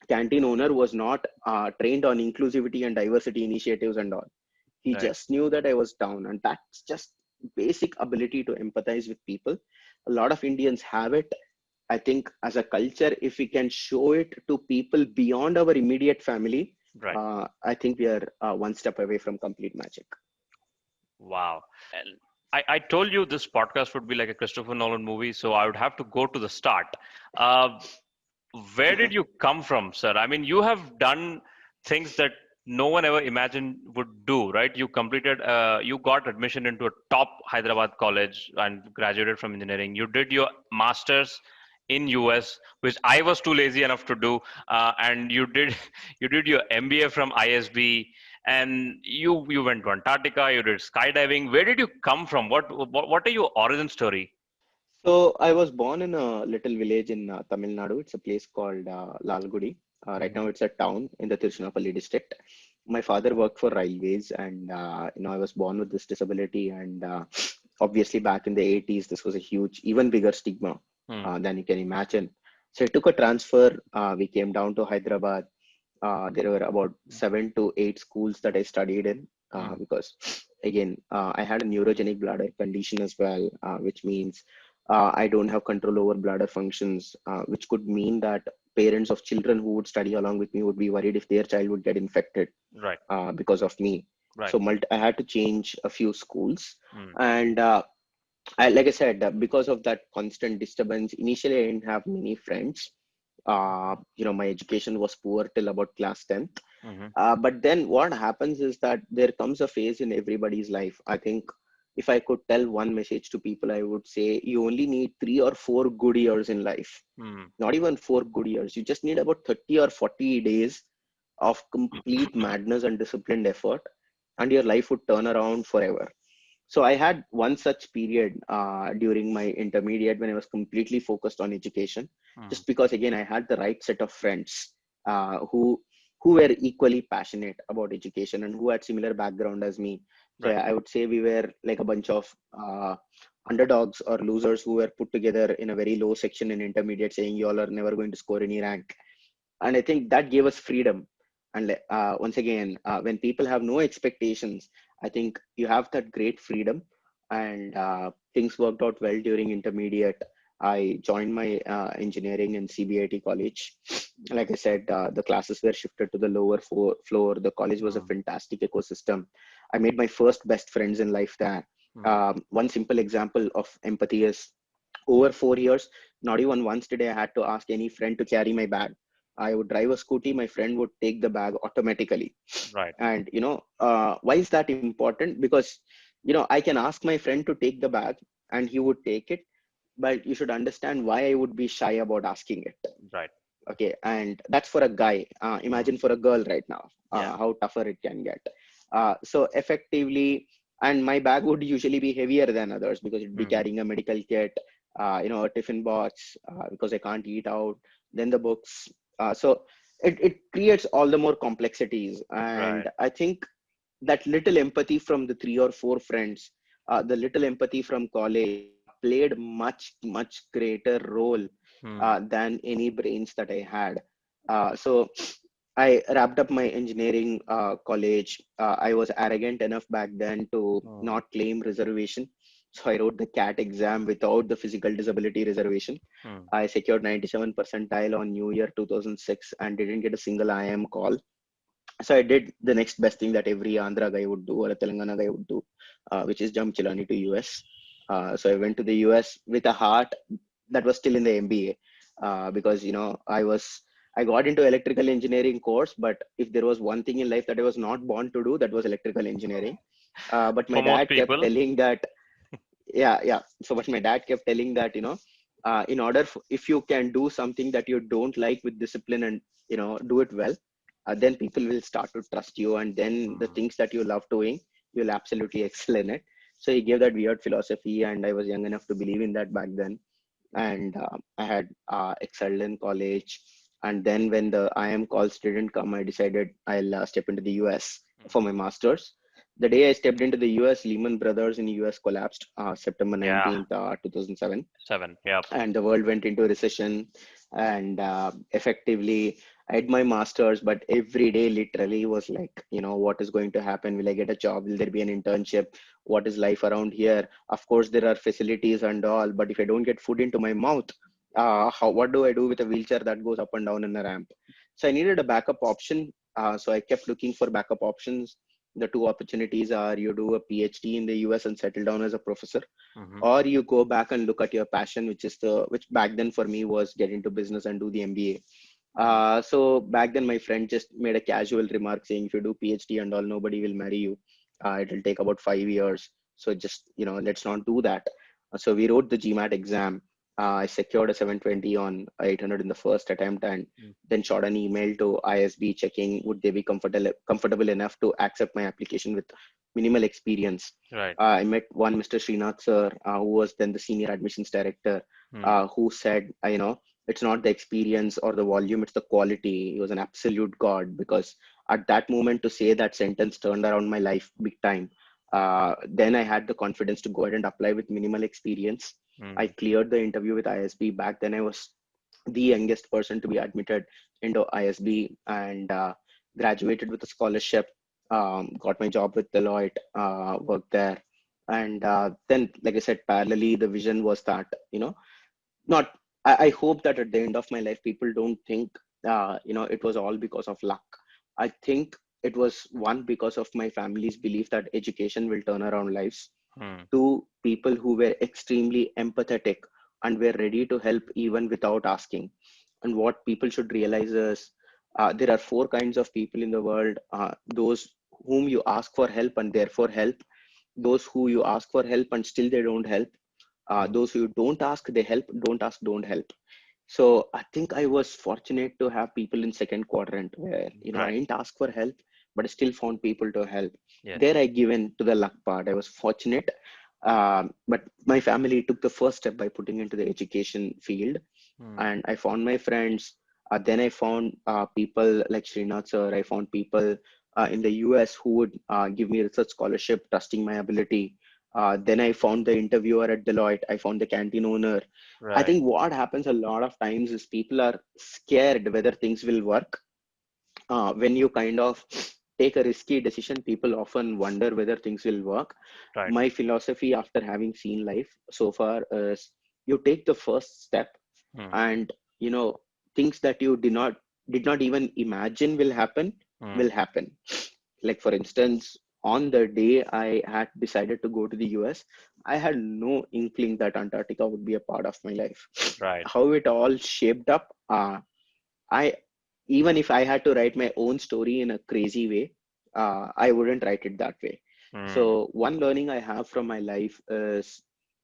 canteen owner was not trained on inclusivity and diversity initiatives and all. He Right. just knew that I was down, and that's just basic ability to empathize with people. A lot of Indians have it. I think as a culture, if we can show it to people beyond our immediate family, Right. I think we are one step away from complete magic. Wow. And I told you this podcast would be like a Christopher Nolan movie, so I would have to go to the start. Uh, where did you come from, sir? I mean, you have done things that no one ever imagined would do, right? You got admission into a top Hyderabad college and graduated from engineering. You did your master's in US, which I was too lazy enough to do, and you did your MBA from ISB, and you went to Antarctica. You did skydiving. Where did you come from? What are your origin story? So I was born in a little village in Tamil Nadu. It's a place called Lalgudi. Right Hmm. now, it's a town in the Tiruchirappalli district. My father worked for railways, and I was born with this disability. And obviously, back in the 80s, this was a huge, even bigger stigma Hmm. than you can imagine. So I took a transfer. We came down to Hyderabad. There were about 7 to 8 schools that I studied in Hmm. because, again, I had a neurogenic bladder condition as well, which means I don't have control over bladder functions, which could mean that parents of children who would study along with me would be worried if their child would get infected Right. because of me. Right. So I had to change a few schools, Hmm. and like I said, because of that constant disturbance, initially I didn't have many friends. My education was poor till about class 10th. Hmm. But then what happens is that there comes a phase in everybody's life. I think if I could tell one message to people, I would say you only need 3 or 4 good years in life. Hmm. Not even 4 good years. You just need about 30 or 40 days of complete madness and disciplined effort, and your life would turn around forever. So I had one such period during my intermediate when I was completely focused on education, Hmm. just because again I had the right set of friends who were equally passionate about education and who had similar background as me. So Right. I would say we were like a bunch of underdogs or losers who were put together in a very low section in intermediate, saying you all are never going to score any rank. And I think that gave us freedom. And once again, when people have no expectations, I think you have that great freedom. And things worked out well during intermediate. I joined my engineering in CBIT college. Like I said, the classes were shifted to the lower floor. The college was a Hmm. fantastic ecosystem. I made my first best friends in life there. Hmm. One simple example of empathy is over 4 years, not even once did I had to ask any friend to carry my bag. I would drive a scooty, my friend would take the bag automatically. Right. And why is that important? Because I can ask my friend to take the bag and he would take it, but you should understand why I would be shy about asking it. Right. Okay, and that's for a guy. Hmm. Imagine for a girl right now, Yeah. how tougher it can get. So effectively, and my bag would usually be heavier than others because it'd be Hmm. carrying a medical kit, a tiffin box, because I can't eat out, then the books. So it creates all the more complexities. And Right. I think that little empathy from the 3 or 4 friends, the little empathy from college played much greater role Hmm. than any brains that I had. So I wrapped up my engineering college. I was arrogant enough back then to Hmm. not claim reservation. So I wrote the CAT exam without the physical disability reservation. Hmm. I secured 97 percentile on New Year 2006 and didn't get a single IM call. So I did the next best thing that every Andhra guy would do or a Telangana guy would do, which is jump Chilani to US. So I went to the US with a heart that was still in the MBA, because I got into electrical engineering course, but if there was one thing in life that I was not born to do, that was electrical engineering. But my For most dad kept people. telling that, yeah. So but my dad kept telling that, in order if you can do something that you don't like with discipline and do it well, then people will start to trust you, and then the Hmm. things that you love doing, you'll absolutely excel in it. So he gave that weird philosophy, and I was young enough to believe in that back then. And I had excelled in college. And then when the IM calls didn't come, I decided I'll step into the US for Hmm. my master's. The day I stepped into the US, Lehman Brothers in the US collapsed, September Yeah. 19th, 2007, 7. Yep. and the world went into recession. And effectively I had my masters, but every day literally was like, what is going to happen? Will I get a job? Will there be an internship? What is life around here? Of course there are facilities and all, but if I don't get food into my mouth, what do I do with a wheelchair that goes up and down in a ramp? So I needed a backup option. So I kept looking for backup options. The two opportunities are you do a PhD in the US and settle down as a professor, Hmm. or you go back and look at your passion, which back then for me was get into business and do the MBA. Hmm. So back then my friend just made a casual remark saying if you do PhD and all, nobody will marry you. It'll take about 5 years. So just let's not do that. So we wrote the GMAT exam. I secured a 720 on 800 in the first attempt, and Hmm. then shot an email to ISB checking would they be comfortable enough to accept my application with minimal experience. Right. I met one Mr. Srinath sir, who was then the senior admissions director, Hmm. who said, it's not the experience or the volume, it's the quality. He was an absolute god, because at that moment to say that sentence turned around my life big time. Then I had the confidence to go ahead and apply with minimal experience. I Hmm. cleared the interview with ISB. Back then I was the youngest person to be admitted into ISB, and graduated with a scholarship. Got my job with Deloitte, worked there. And then, like I said, parallelly, the vision was that, not, I hope that at the end of my life, people don't think, it was all because of luck. I think it was one because of my family's belief that education will turn around lives. Hmm. Two, people who were extremely empathetic and were ready to help even without asking. And what people should realize is, there are four kinds of people in the world: those whom you ask for help and therefore help, those who you ask for help and still they don't help. Mm. Those who don't ask, they help. Don't ask, don't help. So I think I was fortunate to have people in second quadrant where, I Right. didn't ask for help, but I still found people to help. Yes. There I given to the luck part. I was fortunate. But my family took the first step by putting into the education field, Mm. and I found my friends. Then I found people like Srinath sir. I found people in the US who would give me research scholarship, trusting my ability. Then I found the interviewer at Deloitte. I found the canteen owner. I Right. think what happens a lot of times is people are scared whether things will work. When you kind of take a risky decision, people often wonder whether things will work. Right. My philosophy after having seen life so far is you take the first step, Mm. and things that you did not even imagine Mm. will happen. Like for instance, on the day I had decided to go to the US, I had no inkling that Antarctica would be a part of my life. Right. How it all shaped up, I even if I had to write my own story in a crazy way, I wouldn't write it that way. Mm. So one learning I have from my life is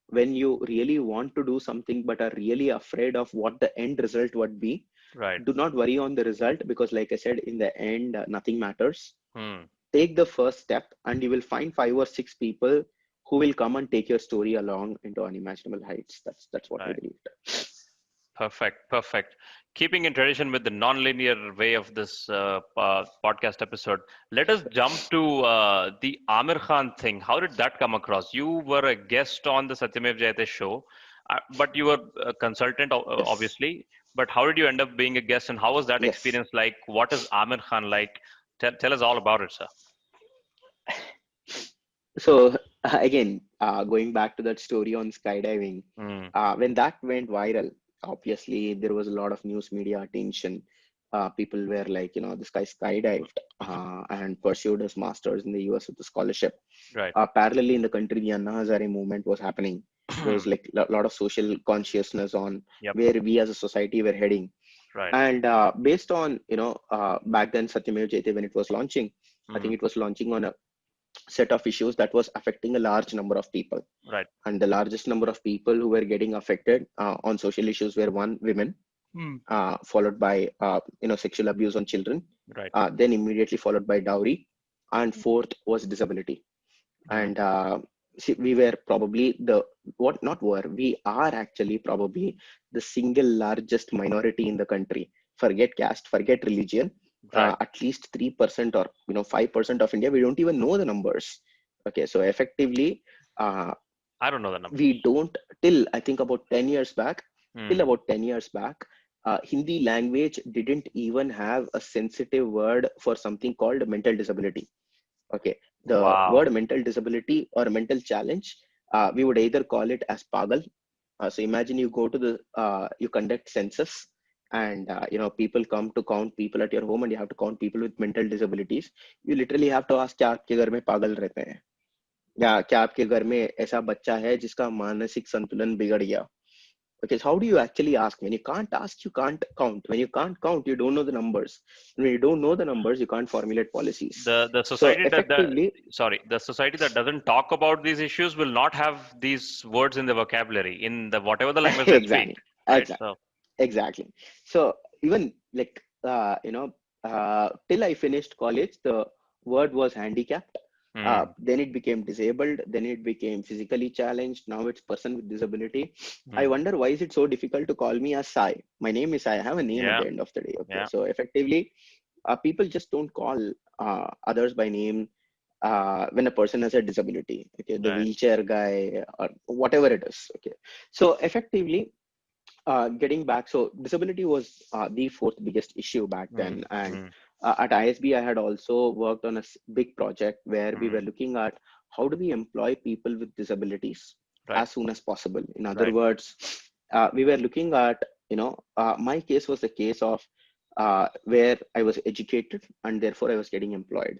when you really want to do something but are really afraid of what the end result would be, Right. do not worry on the result, because like I said, in the end, nothing matters. Mm. Take the first step and you will find 5 or 6 people who will come and take your story along into unimaginable heights. That's what I Right. believe. Perfect. Perfect. Keeping in tradition with the non-linear way of this podcast episode, let us jump to the Amir Khan thing. How did that come across? You were a guest on the Satyamev Jayate show, but you were a consultant, Yes. obviously. But how did you end up being a guest, and how was that Yes. experience like? What is Amir Khan like? Tell us all about it, sir. So again, going back to that story on skydiving, Mm. when that went viral, obviously there was a lot of news media attention. People were like, this guy skydived and pursued his masters in the US with a scholarship. Right. Parallelly in the country, the Anna Hazare movement was happening. There was like a lot of social consciousness on Yep. where we as a society were heading. Right. And based on, back then Satyamev Jayate, when it was launching, I think Mm. it was launching on a set of issues that was affecting a large number of people. Right. And the largest number of people who were getting affected on social issues were one, women, Mm. followed by sexual abuse on children, Right. then immediately followed by dowry, and fourth was disability. Mm. And see, we were probably the what not were we are actually probably the single largest minority in the country. Forget caste, forget religion. Right. At least 3% or 5% of India, we don't even know the numbers. Okay, so effectively, uh, I don't know the we numbers. don't till I think about 10 years back, till Mm. about 10 years back, Hindi language didn't even have a sensitive word for something called mental disability. Okay, the Wow. word mental disability or mental challenge, we would either call it as pagal. So imagine you go to the you conduct census, and people come to count people at your home, and you have to count people with mental disabilities. You literally have to ask, क्या आपके घर में पागल रहते हैं, या क्या आपके घर में ऐसा बच्चा है जिसका मानसिक संतुलन बिगड़ गया. Okay, so how do you actually ask? When you can't ask, you can't count. When you can't count, you don't know the numbers. When you don't know the numbers, you can't formulate policies. The So society that effectively, sorry, the society that doesn't talk about these issues will not have these words in the vocabulary in the whatever the language they speak, exactly, right? exactly, So exactly. So even like till I finished college, the word was handicapped. mm, Then it became disabled. Then it became physically challenged. Now it's person with disability. I mm, wonder why is it so difficult to call me as Sai? My name is Sai. I have a name at yeah, the end of the day. Okay, yeah, so effectively, people just don't call others by name when a person has a disability. Okay, the right, wheelchair guy or whatever it is. Okay, so effectively, getting back, so disability was the fourth biggest issue back mm, then. And mm, at ISB, I had also worked on a big project where we were mm, looking at how do we employ people with disabilities right, as soon as possible. In other right, words, we were looking at, my case was the case of where I was educated and therefore I was getting employed.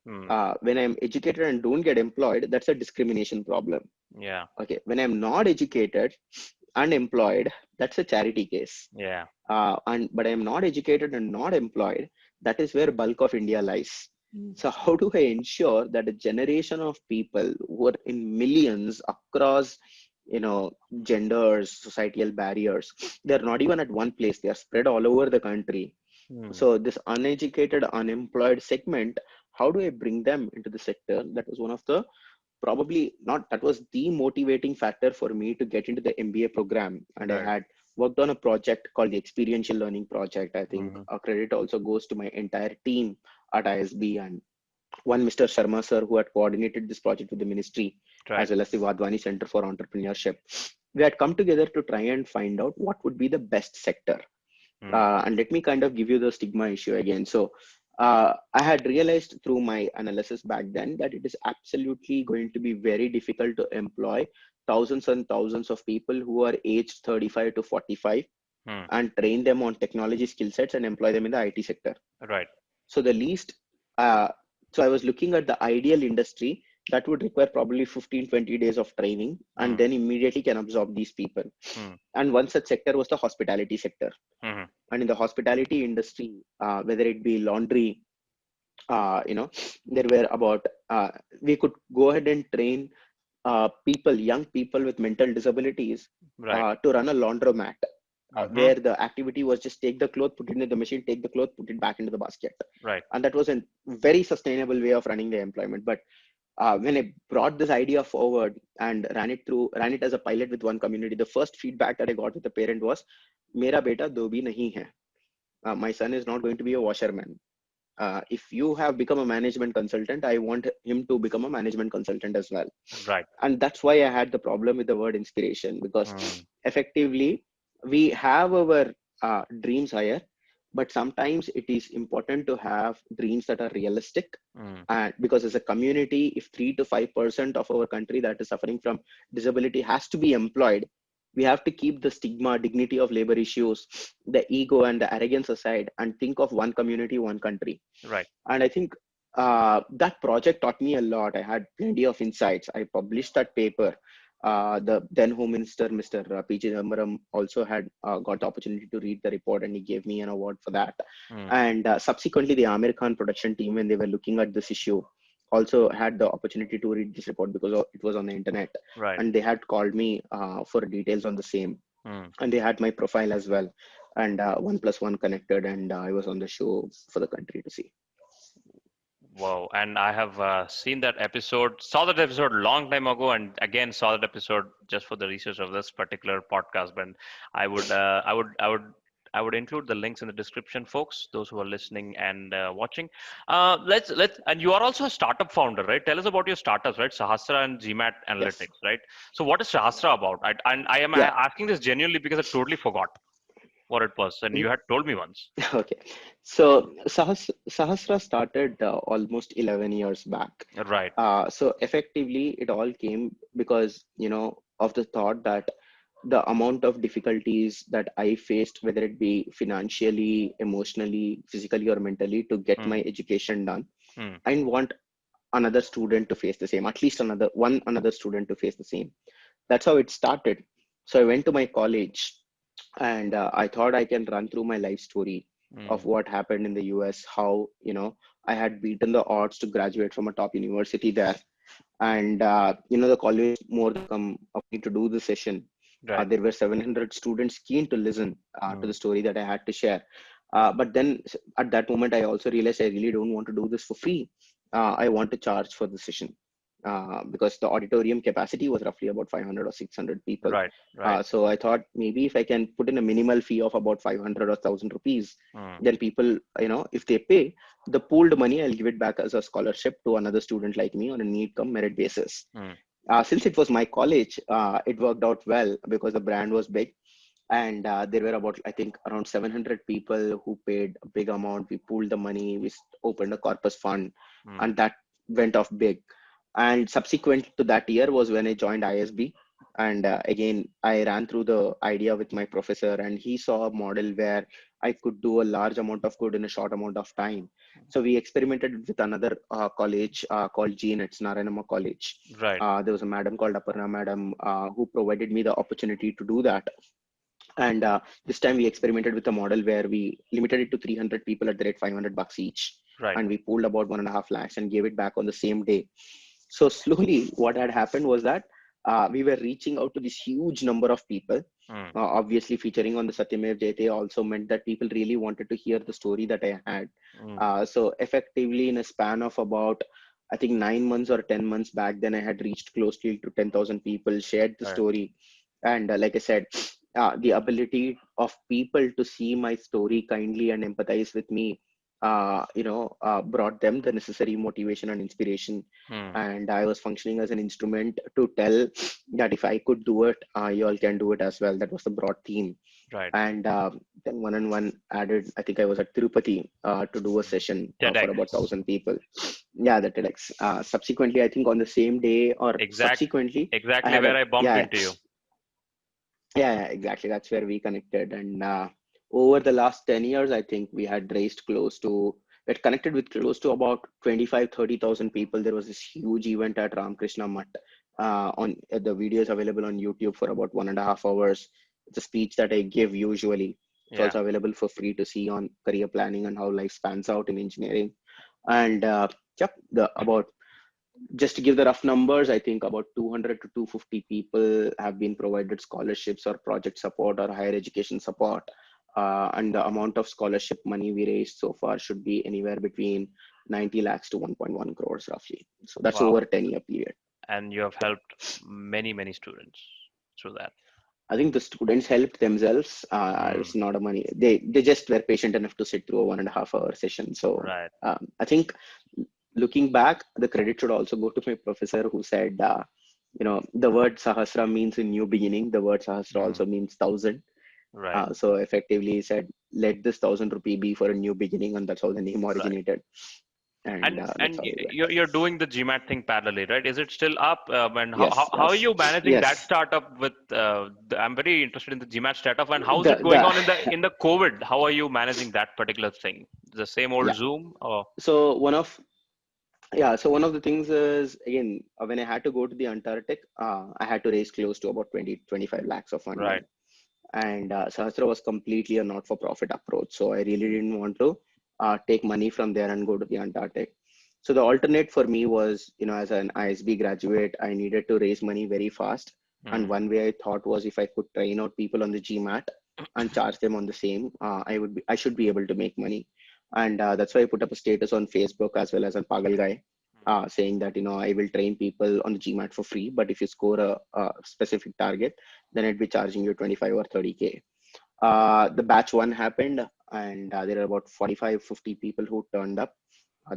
mm, When I'm educated and don't get employed, that's a discrimination problem. yeah, Okay, when I'm not educated, unemployed, that's a charity case. yeah, And but I'm not educated and not employed, that is where bulk of India lies. So how do I ensure that a generation of people who are in millions across, genders, societal barriers, they're not even at one place, they are spread all over the country. Hmm. So this uneducated, unemployed segment, how do I bring them into the sector? That was one of the probably not that was the motivating factor for me to get into the MBA program. And I Right. had worked on a project called the Experiential Learning Project. I think Hmm. a credit also goes to my entire team at ISB and one Mr. Sharma sir, who had coordinated this project with the ministry Right. as well as the Wadhwani Center for Entrepreneurship. We had come together to try and find out what would be the best sector. Hmm. And let me kind of give you the stigma issue again. So I had realized through my analysis back then that it is absolutely going to be very difficult to employ thousands and thousands of people who are aged 35 to 45 Hmm. and train them on technology skill sets and employ them in the IT sector. Right. So the least, uh, so I was looking at the ideal industry that would require probably 15, 20 days of training and Hmm. then immediately can absorb these people. Hmm. And one such sector was the hospitality sector. Hmm. And in the hospitality industry, whether it be laundry, uh, you know, there were about, we could go ahead and train people, young people with mental disabilities Right. to run a laundromat Hmm. where the activity was just take the cloth, put it into the machine, take the cloth, put it back into the basket. Right. And that was a very sustainable way of running the employment. But when I brought this idea forward and ran it as a pilot with one community, the first feedback that I got with the parent was, "Mera beta dhobi nahi hai. My son is not going to be a washerman. If you have become a management consultant, I want him to become a management consultant as well." Right. And that's why I had the problem with the word inspiration, because Hmm. effectively we have our dreams higher, but sometimes it is important to have dreams that are realistic. Hmm. And because as a community, if 3 to 5% of our country that is suffering from disability has to be employed, we have to keep the stigma, dignity of labor issues, the ego and the arrogance aside and think of one community, one country. Right. And I think that project taught me a lot. I had plenty of insights. I published that paper. The then Home Minister, Mr. P. Chidambaram, also had got the opportunity to read the report, and he gave me an award for that. Hmm. And subsequently, the Amir Khan production team, when they were looking at this issue, also had the opportunity to read this report because it was on the internet, Right. and they had called me for details on the same, Hmm. and they had my profile as well, and 1+1 connected, and I was on the show for the country to see. Wow. And I have seen that episode, saw that episode long time ago, and again saw that episode just for the research of this particular podcast. But I would include the links in the description, folks. Those who are listening and watching. And you are also a startup founder, right? Tell us about your startups, right? Sahasra and GMAT Yes. Analytics, right? So what is Sahasra about? And I am Yeah. asking this genuinely because I totally forgot what it was, and you had told me once. Okay. So Sahasra started almost 11 years back. Right. So effectively, it all came because, of the thought that the amount of difficulties that I faced, whether it be financially, emotionally, physically, or mentally, to get Hmm. my education done, Hmm. I didn't want another student to face the same, at least another student to face the same. That's how it started. So I went to my college and I thought I can run through my life story Hmm. of what happened in the US, how, I had beaten the odds to graduate from a top university there. And, the college more than come of me to do the session. Right. There were 700 students keen to listen to Hmm. the story that I had to share. But then at that moment, I also realized I really don't want to do this for free. I want to charge for the session because the auditorium capacity was roughly about 500 or 600 people. Right. Right. So I thought maybe if I can put in a minimal fee of about 500 or 1,000 rupees, Hmm. then people, if they pay the pooled money, I'll give it back as a scholarship to another student like me on a need come merit basis. Hmm. Since it was my college, it worked out well because the brand was big, and there were about, I think, around 700 people who paid a big amount. We pooled the money, we opened a corpus fund, Hmm. and that went off big. And subsequent to that year was when I joined ISB. And again, I ran through the idea with my professor, and he saw a model where I could do a large amount of good in a short amount of time. So we experimented with another college called GN, it's Narayanama College. Right. There was a madam called Aparna Madam who provided me the opportunity to do that. And this time we experimented with a model where we limited it to 300 people at the rate $500 each. Right. and we pooled about 1.5 lakhs and gave it back on the same day. So slowly, what had happened was that we were reaching out to this huge number of people. Mm. Obviously, featuring on the Satyamev Jayate also meant that people really wanted to hear the story that I had. Mm. So effectively, in a span of about, I think 9 months or 10 months back, then I had reached close to 10,000 people, shared the Right. story, and like I said, the ability of people to see my story kindly and empathize with me, brought them the necessary motivation and inspiration. Mm. And I was functioning as an instrument to tell that if I could do it, you all can do it as well. That was the broad theme. Right. And then one and one added, I think I was at Tirupati to do a session for TEDx. about 1,000 people. Yeah, the TEDx. Subsequently, I think on the same day or Exact. subsequently, I Exactly had where a, I bumped yeah, into you. yeah, exactly. That's where we connected. And over the last 10 years, I think we had raised we had connected with close to about 25, 30,000 people. There was this huge event at Ramakrishna Mutt. The video is available on YouTube for about 1.5 hours. It's a speech that I give usually. It's Yeah. also available for free to see on career planning and how life spans out in engineering. And yep, about just to give the rough numbers, I think about 200 to 250 people have been provided scholarships or project support or higher education support. And the amount of scholarship money we raised so far should be anywhere between 90 lakhs to 1.1 crores roughly. So that's over Wow. a 10-year period. And you have helped many, many students through that. I think the students helped themselves. Mm. It's not a money. They just were patient enough to sit through a 1.5 hour session. So Right. I think looking back, the credit should also go to my professor who said, the word Sahasra means a new beginning. The word Sahasra Mm. also means thousand. Right. So effectively, he said, let this 1,000 rupee be for a new beginning, and that's how the name Right. originated, and that's And how we went. you're doing the GMAT thing parallelly, right? Is it still up? And Yes, how are yes, you managing that yes. startup with? I'm very interested in the GMAT startup and how's it going The on in the COVID? How are you managing that particular thing? The same old Yeah. Zoom or So one of the things is, again, when I had to go to the Antarctic, I had to raise close to about 20 25 lakhs of right? funding. And Sahasra was completely a not-for-profit approach. So I really didn't want to take money from there and go to the Antarctic. So the alternate for me was, as an ISB graduate, I needed to raise money very fast. And Mm. one way I thought was if I could train out people on the GMAT and charge them on the same, I should be able to make money. And that's why I put up a status on Facebook as well as on Pagal Guy, saying that I will train people on the GMAT for free, but if you score a specific target, then I'd be charging you 25 or 30K. The batch one happened, and there are about 45, 50 people who turned up.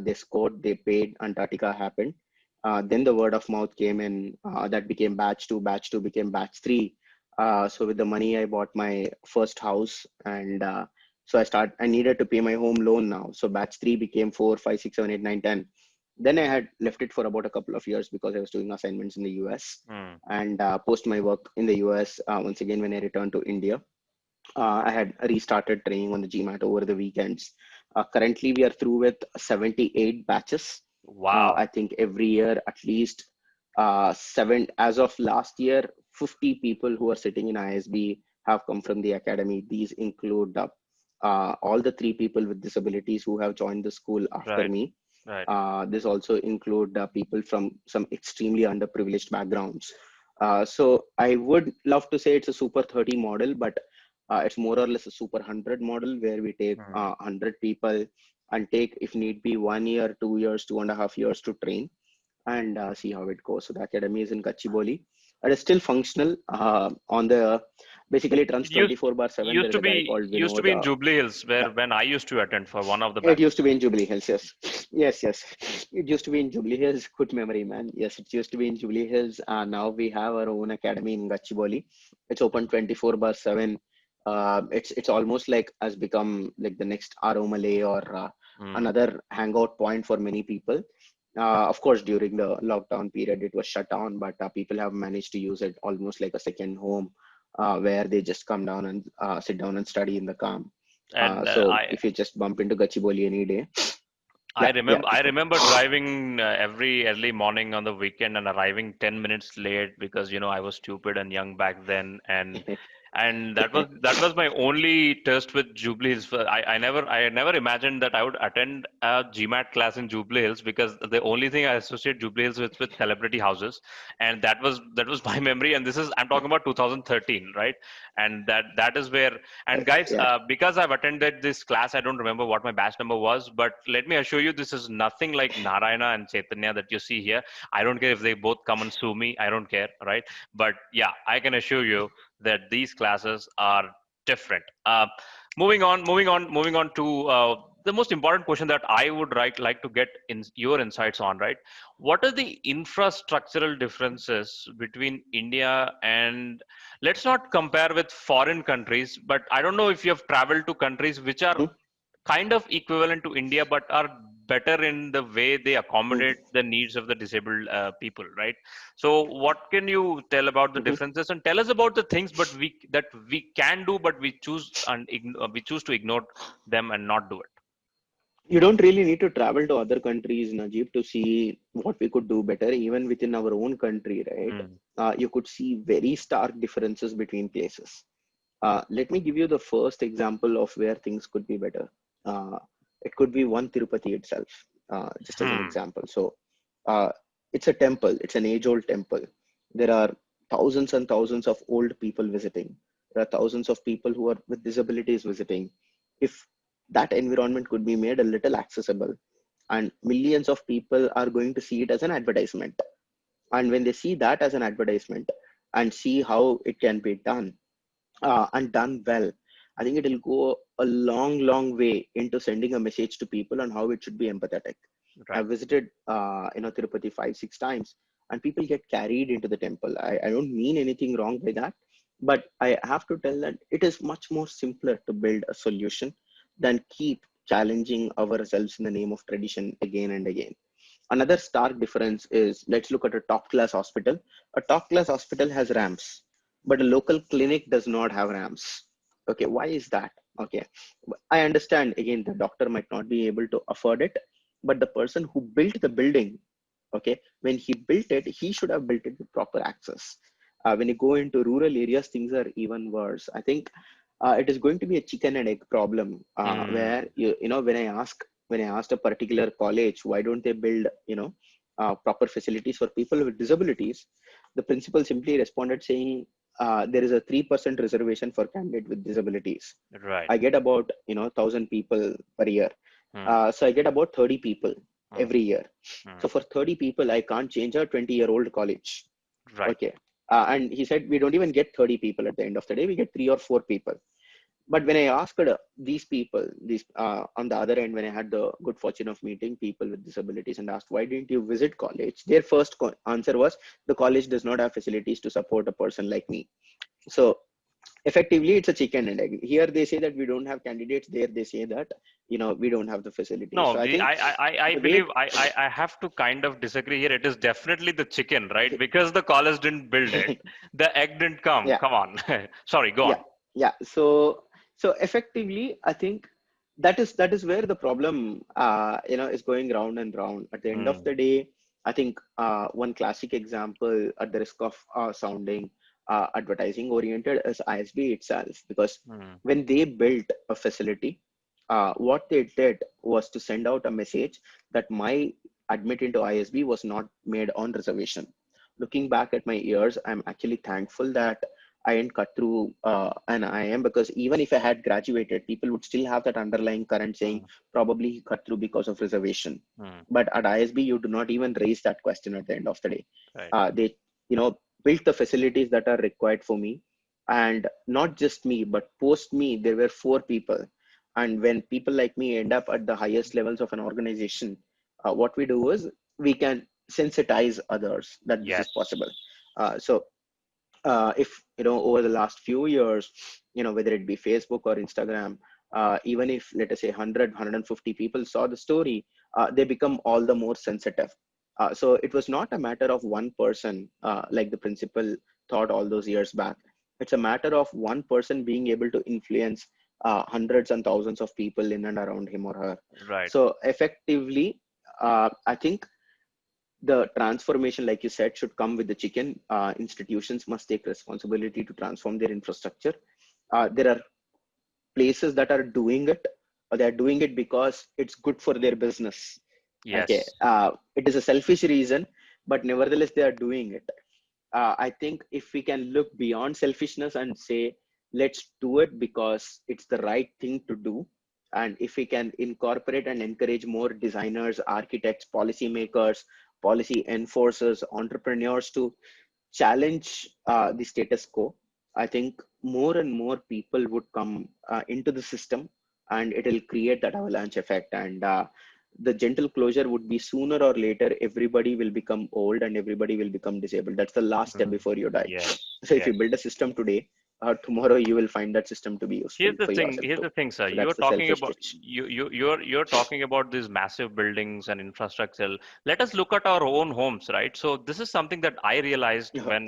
They scored, they paid, Antarctica happened. Then the word of mouth came in. That became batch two became batch three. So with the money, I bought my first house, and so I needed to pay my home loan now. So batch three became 4, 5, 6, 7, 8, 9, 10. Then I had left it for about a couple of years because I was doing assignments in the US. Mm. And post my work in the US, once again, when I returned to India, I had restarted training on the GMAT over the weekends. Currently, we are through with 78 batches. I Wow. think every year, at least as of last year, 50 people who are sitting in ISB have come from the academy. These include all the 3 people with disabilities who have joined the school after Right. me. Right. This also include people from some extremely underprivileged backgrounds. So I would love to say it's a super 30 model, but it's more or less a super 100 model where we take Mm. 100 people and take, if need be, 1 year, 2 years, 2.5 years to train and see how it goes. So the academy is in Gachibowli. It is still functional. Basically it runs 24/7. There is a guy called Used to Vinod. be in Jubilee Hills Yeah, where when I used to attend for one of the it used batches. to be in Jubilee Hills. Yes, yes, yes. It used to be in Jubilee Hills. Good memory, man. Yes, it used to be in Jubilee Hills. Now we have our own academy in Gachibowli. It's open 24/7. It's almost like has become like the next Aro Malay or Mm. another hangout point for many people. Of course, during the lockdown period, it was shut down, but people have managed to use it almost like a second home, where they just come down and sit down and study in the calm. And So if you just bump into Gachibowli any day, yeah, yeah, I please go. remember driving every early morning on the weekend and arriving 10 minutes late because I was stupid and young back then, and and that was my only test with Jubilee Hills. I never imagined that I would attend a GMAT class in Jubilee Hills, because the only thing I associate Jubilee Hills with celebrity houses, and that was my memory. And this is, I'm talking about 2013, right? And that is where. And guys, Yeah. because I've attended this class, I don't remember what my batch number was, but let me assure you, this is nothing like Narayana and Chaitanya that you see here. I don't care if they both come and sue me. I don't care, right? But yeah, I can assure you that these classes are different. Moving on to the most important question that I would like to get in your insights on, right? What are the infrastructural differences between India and, let's not compare with foreign countries, but I don't know if you have traveled to countries which are Mhm, kind of equivalent to India, but are better in the way they accommodate mhm, the needs of the disabled people, right? So, what can you tell about the mhm. differences, and tell us about the things, but we can do, but we choose to ignore them and not do it. You don't really need to travel to other countries, Najib, to see what we could do better, even within our own country, right? Mm. You could see very stark differences between places. Let me give you the first example of where things could be better. Uh, it could be one Tirupati itself, just as an Hmm. example. So, uh, it's a temple, it's an age old temple. There are thousands and thousands of old people visiting. There are thousands of people who are with disabilities visiting. If that environment could be made a little accessible, and millions of people are going to see it as an advertisement. And when they see that as an advertisement and see how it can be done, and done well, I think it will go a long, long way into sending a message to people on how it should be empathetic. Right. I've visited, Tirupati 5, 6 times, and people get carried into the temple. I don't mean anything wrong by that, but I have to tell that it is much more simpler to build a solution than keep challenging ourselves in the name of tradition again and again. Another stark difference is, let's look at a top class hospital. A top class hospital has ramps, but a local clinic does not have ramps. Okay, why is that? Okay, I understand, again, the doctor might not be able to afford it, but the person who built the building, okay, when he built it, he should have built it with proper access. When you go into rural areas, things are even worse. I think it is going to be a chicken and egg problem, where Hmm. when I asked a particular college, why don't they build, proper facilities for people with disabilities, the principal simply responded saying, there is a 3% reservation for candidate with disabilities. Right. I get about 1,000 people per year, Hmm. so I get about 30 people Hmm. every year. Hmm. So for 30 people, I can't change a 20-year-old college. Right. Okay. And he said, we don't even get 30 people at the end of the day. We get 3 or 4 people. But when I asked these people, these on the other end, when I had the good fortune of meeting people with disabilities and asked, why didn't you visit college? Their first answer was, the college does not have facilities to support a person like me. So effectively, it's a chicken and egg. Here they say that we don't have candidates. There they say that, we don't have the facilities. So No, I think I the believe way, I have to kind of disagree here. It is definitely the chicken, right? Because the college didn't build it, the egg didn't come. yeah, Come on. Sorry, go yeah, on. yeah. So effectively, I think that is where the problem, is going round and round. At the end of Hmm. the day, I think one classic example, at the risk of sounding advertising oriented, is ISB itself. Because Hmm. when they built a facility, what they did was to send out a message that my admit into ISB was not made on reservation. Looking back at my years, I'm actually thankful that I didn't cut through an IIM, because even if I had graduated, people would still have that underlying current saying Hmm. probably he cut through because of reservation. Hmm. But at ISB, you do not even raise that question at the end of the day. Right. They, built the facilities that are required for me, and not just me, but post me, there were 4 people. And when people like me end up at the highest levels of an organization, what we do is we can sensitize others that this is Yes. possible. So if over the last few years, whether it be Facebook or Instagram, even if, let us say, 100 people saw the story, they become all the more sensitive. So it was not a matter of one person, like the principal thought all those years back. It's a matter of one person being able to influence hundreds and thousands of people in and around him or her. Right. So effectively, I think the transformation, like you said, should come with the chicken. Institutions must take responsibility to transform their infrastructure. There are places that are doing it, or they're doing it because it's good for their business. Okay, Yes. it is a selfish reason, but nevertheless they are doing it. I think if we can look beyond selfishness and say, let's do it because it's the right thing to do. And if we can incorporate and encourage more designers, architects, policymakers, policy enforcers, entrepreneurs to challenge the status quo, I think more and more people would come into the system, and it will create that avalanche effect. And the gentle closure would be sooner or later, everybody will become old and everybody will become disabled. That's the last step Mm. before you die. Yes. So if Yes. you build a system today, tomorrow you will find that system to be useful Here's the for thing. yourself Here's too. the thing, sir. So You're that's the talking selfish about pitch. you're talking about these massive buildings and infrastructure. Let us look at our own homes, right? So this is something that I realized Yeah, when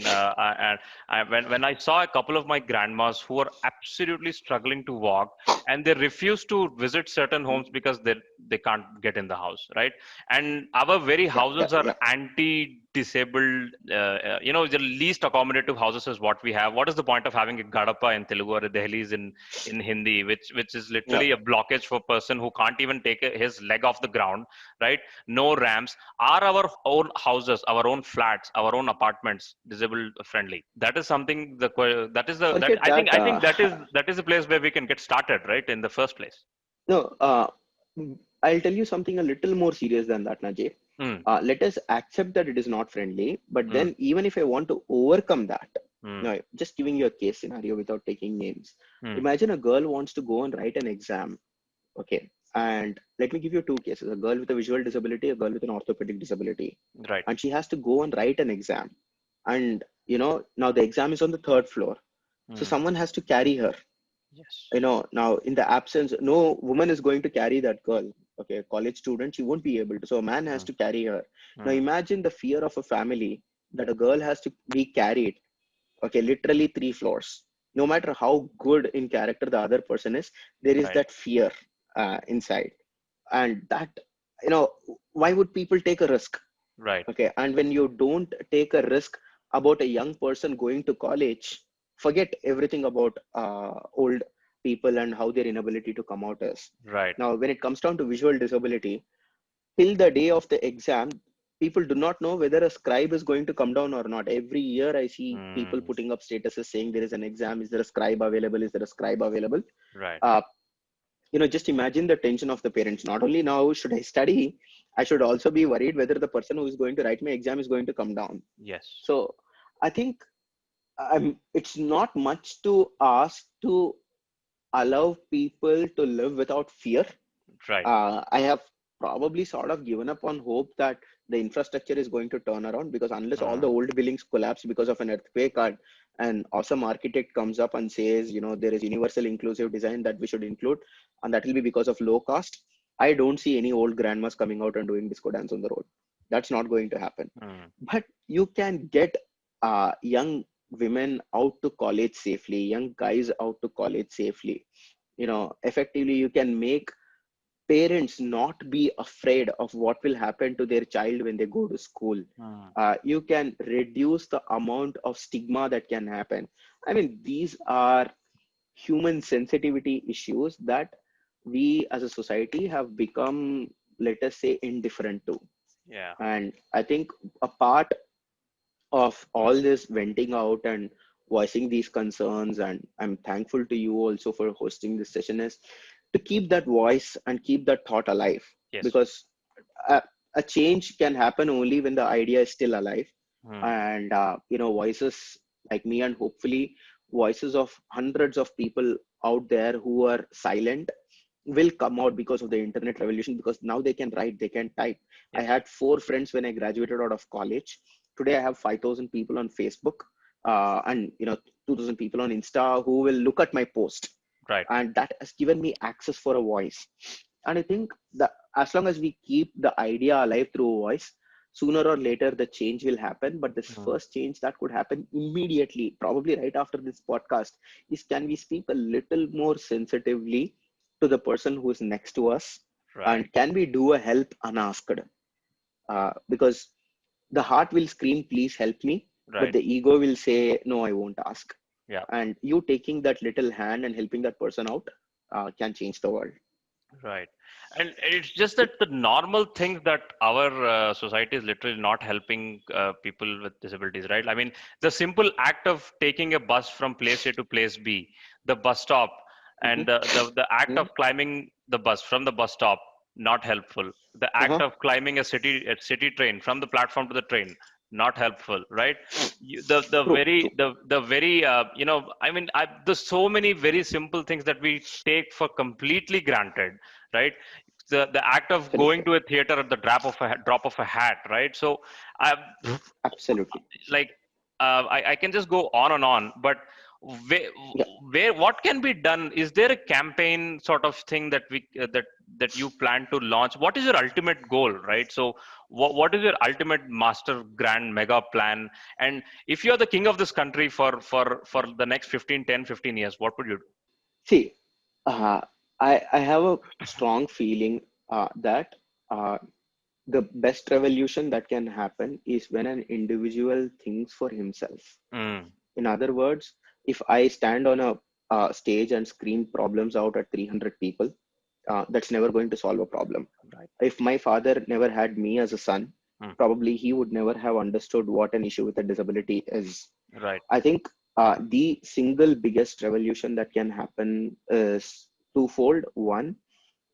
when I saw a couple of my grandmas who were absolutely struggling to walk, and they refuse to visit certain homes because they can't get in the house, right? And our very yeah, yeah, houses are yeah. anti-disabled. The least accommodative houses is what we have. What is the point of having a gadappa in Telugu or a Dehli's in Hindi, which is Yeah. literally a blockage for a person who can't even take his leg off the ground, right? No ramps. Are our own houses, our own flats, our own apartments disabled friendly? That is something that is the that Forget I think that. I think that is the place where we can get started, right? In the first place. No, I'll tell you something a little more serious than that, Najee. Mm, Let us accept that it is not friendly, but mm, then even if I want to overcome that, mm, no, just giving you a case scenario without taking names. mm. Imagine a girl wants to go and write an exam. Okay. And let me give you two cases, a girl with a visual disability, a girl with an orthopedic disability. Right. And she has to go and write an exam. And, now the exam is on the third floor. So Mm. someone has to carry her. Yes. Now in the absence, no woman is going to carry that girl. Okay, college student, she won't be able to, so a man has Mm, to carry her. Now mm. imagine the fear of a family that a girl has to be carried, okay, literally 3 floors. No matter how good in character the other person is, there is Right. that fear inside. And that, you know why would people take a risk? Right. Okay, and when you don't take a risk about a young person going to college, forget everything about old people and how their inability to come out is. Right. Now when it comes down to visual disability, till the day of the exam, people do not know whether a scribe is going to come down or not. Every year I see people Mm. putting up statuses saying there is an exam, is there a scribe available, is there a scribe available? Right. uh, just imagine the tension of the parents. Not only now should I study, I should also be worried whether the person who is going to write my exam is going to come down. Yes. So I think, it's not much to ask to allow people to live without fear. Right. I have probably sort of given up on hope that the infrastructure is going to turn around, because unless all the Mm. old buildings collapse because of an earthquake, and an awesome architect comes up and says, there is universal inclusive design that we should include, and that will be because of low cost. I don't see any old grandmas coming out and doing disco dance on the road. That's not going to happen. Mm. But you can get young women out to college safely, young guys out to college safely. Effectively, you can make parents not be afraid of what will happen to their child when they go to school. Mm. You can reduce the amount of stigma that can happen. I mean, these are human sensitivity issues that we as a society have become, let us say, indifferent to. Yeah. And I think a part of all this venting out and voicing these concerns, and I'm thankful to you also for hosting this session, is to keep that voice and keep that thought alive. Yes. Because a, a change can happen only when the idea is still alive. Mm. And voices like me, and hopefully voices of hundreds of people out there who are silent, will come out because of the internet revolution, because now they can write, they can type. I Yes. had 4 friends when I graduated out of college. Today I have 5,000 people on Facebook, and 2,000 people on Insta who will look at my post, Right. and that has given me access for a voice. And I think that as long as we keep the idea alive through a voice, sooner or later the change will happen. But this Mm. first change that could happen immediately, probably right after this podcast, is, can we speak a little more sensitively to the person who is next to us, Right. and can we do a help unasked? Because, The heart will scream, please help me, but Right. the ego will say, no, I won't ask. Yeah. And you taking that little hand and helping that person out can change the world. Right. And it's just that the normal things that our society is literally not helping people with disabilities, right? I mean, the simple act of taking a bus from place A to place B, the bus stop, and Mhm, the act mhm. of climbing the bus from the bus stop, not helpful. The act Uh-huh. of climbing a city train from the platform to the train, not helpful, right? True, true. The very I mean, there's so many very simple things that we take for completely granted, right? The act of going Absolutely. to a theater at the drop of a hat, right? So I Absolutely. like I can just go on and on, but where, Yeah. where what can be done? Is there a campaign sort of thing that we that you plan to launch? What is your ultimate goal, right? So what is your ultimate master grand mega plan? And if you're the king of this country for the next 15 10 15 years, what would you do? See, uh, I have a strong feeling that uh, the best revolution that can happen is when an individual thinks for himself. Mm, In other words, if I stand on a stage and scream problems out at 300 people, that's never going to solve a problem. right. If my father never had me as a son, Mm, probably he would never have understood what an issue with a disability is. right. I think the single biggest revolution that can happen is twofold. One,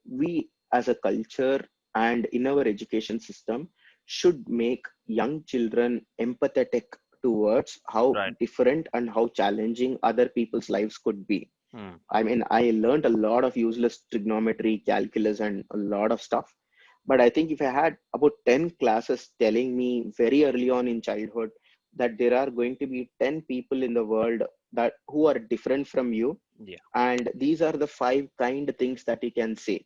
we as a culture and in our education system should make young children empathetic towards how Right. different and how challenging other people's lives could be. Mm, I mean, I learned a lot of useless trigonometry, calculus, and a lot of stuff. But I think if I had about 10 classes telling me very early on in childhood that there are going to be 10 people in the world that who are different from you, yeah. and these are the five kind things that you can say.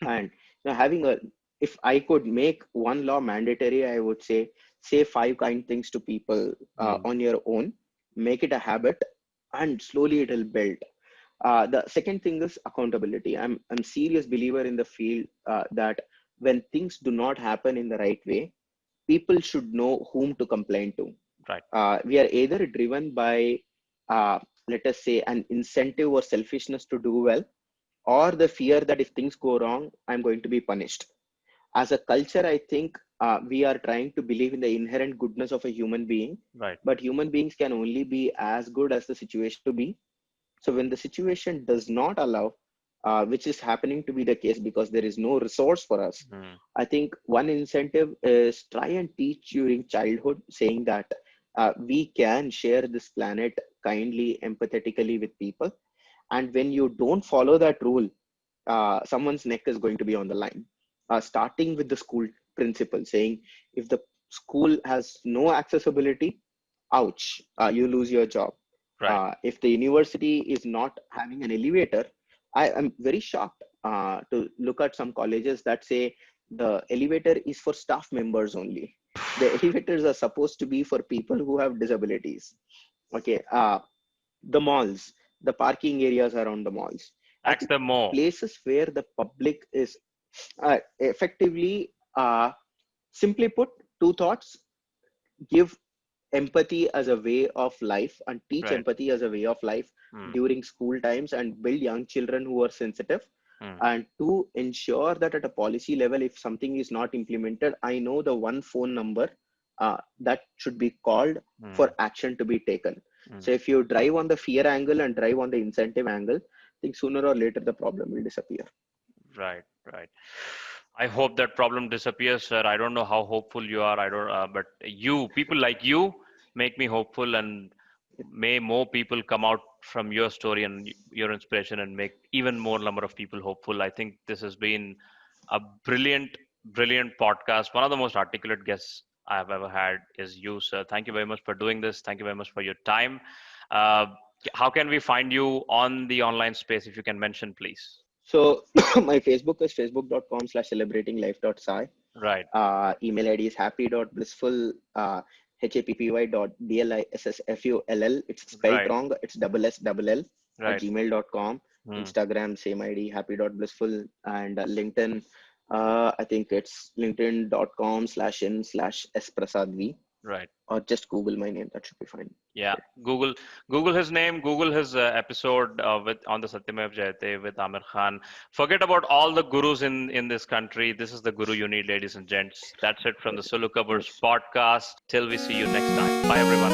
And having a, if I could make one law mandatory, I would say five kind things to people Mm, on your own, make it a habit, and slowly it'll build. The second thing is accountability. I'm serious believer in the field that when things do not happen in the right way, people should know whom to complain to. right. We are either driven by, let us say, an incentive or selfishness to do well, or the fear that if things go wrong, I'm going to be punished. As a culture, I think we are trying to believe in the inherent goodness of a human being, Right. but human beings can only be as good as the situation to be. So when the situation does not allow, which is happening to be the case because there is no resource for us, Mm, I think one incentive is try and teach during childhood, saying that we can share this planet kindly, empathetically with people. And when you don't follow that rule, someone's neck is going to be on the line. Starting with the school principal saying, if the school has no accessibility, ouch, you lose your job. right. If the university is not having an elevator, I am very shocked to look at some colleges that say the elevator is for staff members only. The elevators are supposed to be for people who have disabilities. Okay, the malls, the parking areas around the malls. I Ask think them more. places where the public is effectively, simply put, two thoughts: give empathy as a way of life and teach Right. empathy as a way of life Mm, during school times and build young children who are sensitive. mm, And to ensure that at a policy level, if something is not implemented, I know the one phone number that should be called for mm, action to be taken. mm. So if you drive on the fear angle and drive on the incentive angle, I think sooner or later the problem will disappear. Right, right. I hope that problem disappears, sir. I don't know how hopeful you are. I don't, but you, people like you, make me hopeful, and may more people come out from your story and your inspiration, and make even more number of people hopeful. I think this has been a brilliant, brilliant podcast. One of the most articulate guests I have ever had is you, sir. Thank you very much for doing this. Thank you very much for your time. Uh, how can we find you on the online space, if you can mention, please? So my Facebook is facebook.com/celebratinglife.sci. Right, Email ID is happy.blissful, happy.blissfull. It's spelled right, wrong. It's double S double L at right. gmail.com. Hmm. Instagram, same ID, happy.blissful. And LinkedIn, I think it's linkedin.com/in/sprasadvi, Right. or just Google my name. That should be fine. Yeah, Google his name, Google his episode with on the Satyamev Jayate with Amir Khan. Forget about all the gurus in this country. This is the guru you need, ladies and gents. That's it from the Yes. Sulu Covers Yes. podcast. Till we see you next time. Bye, everyone.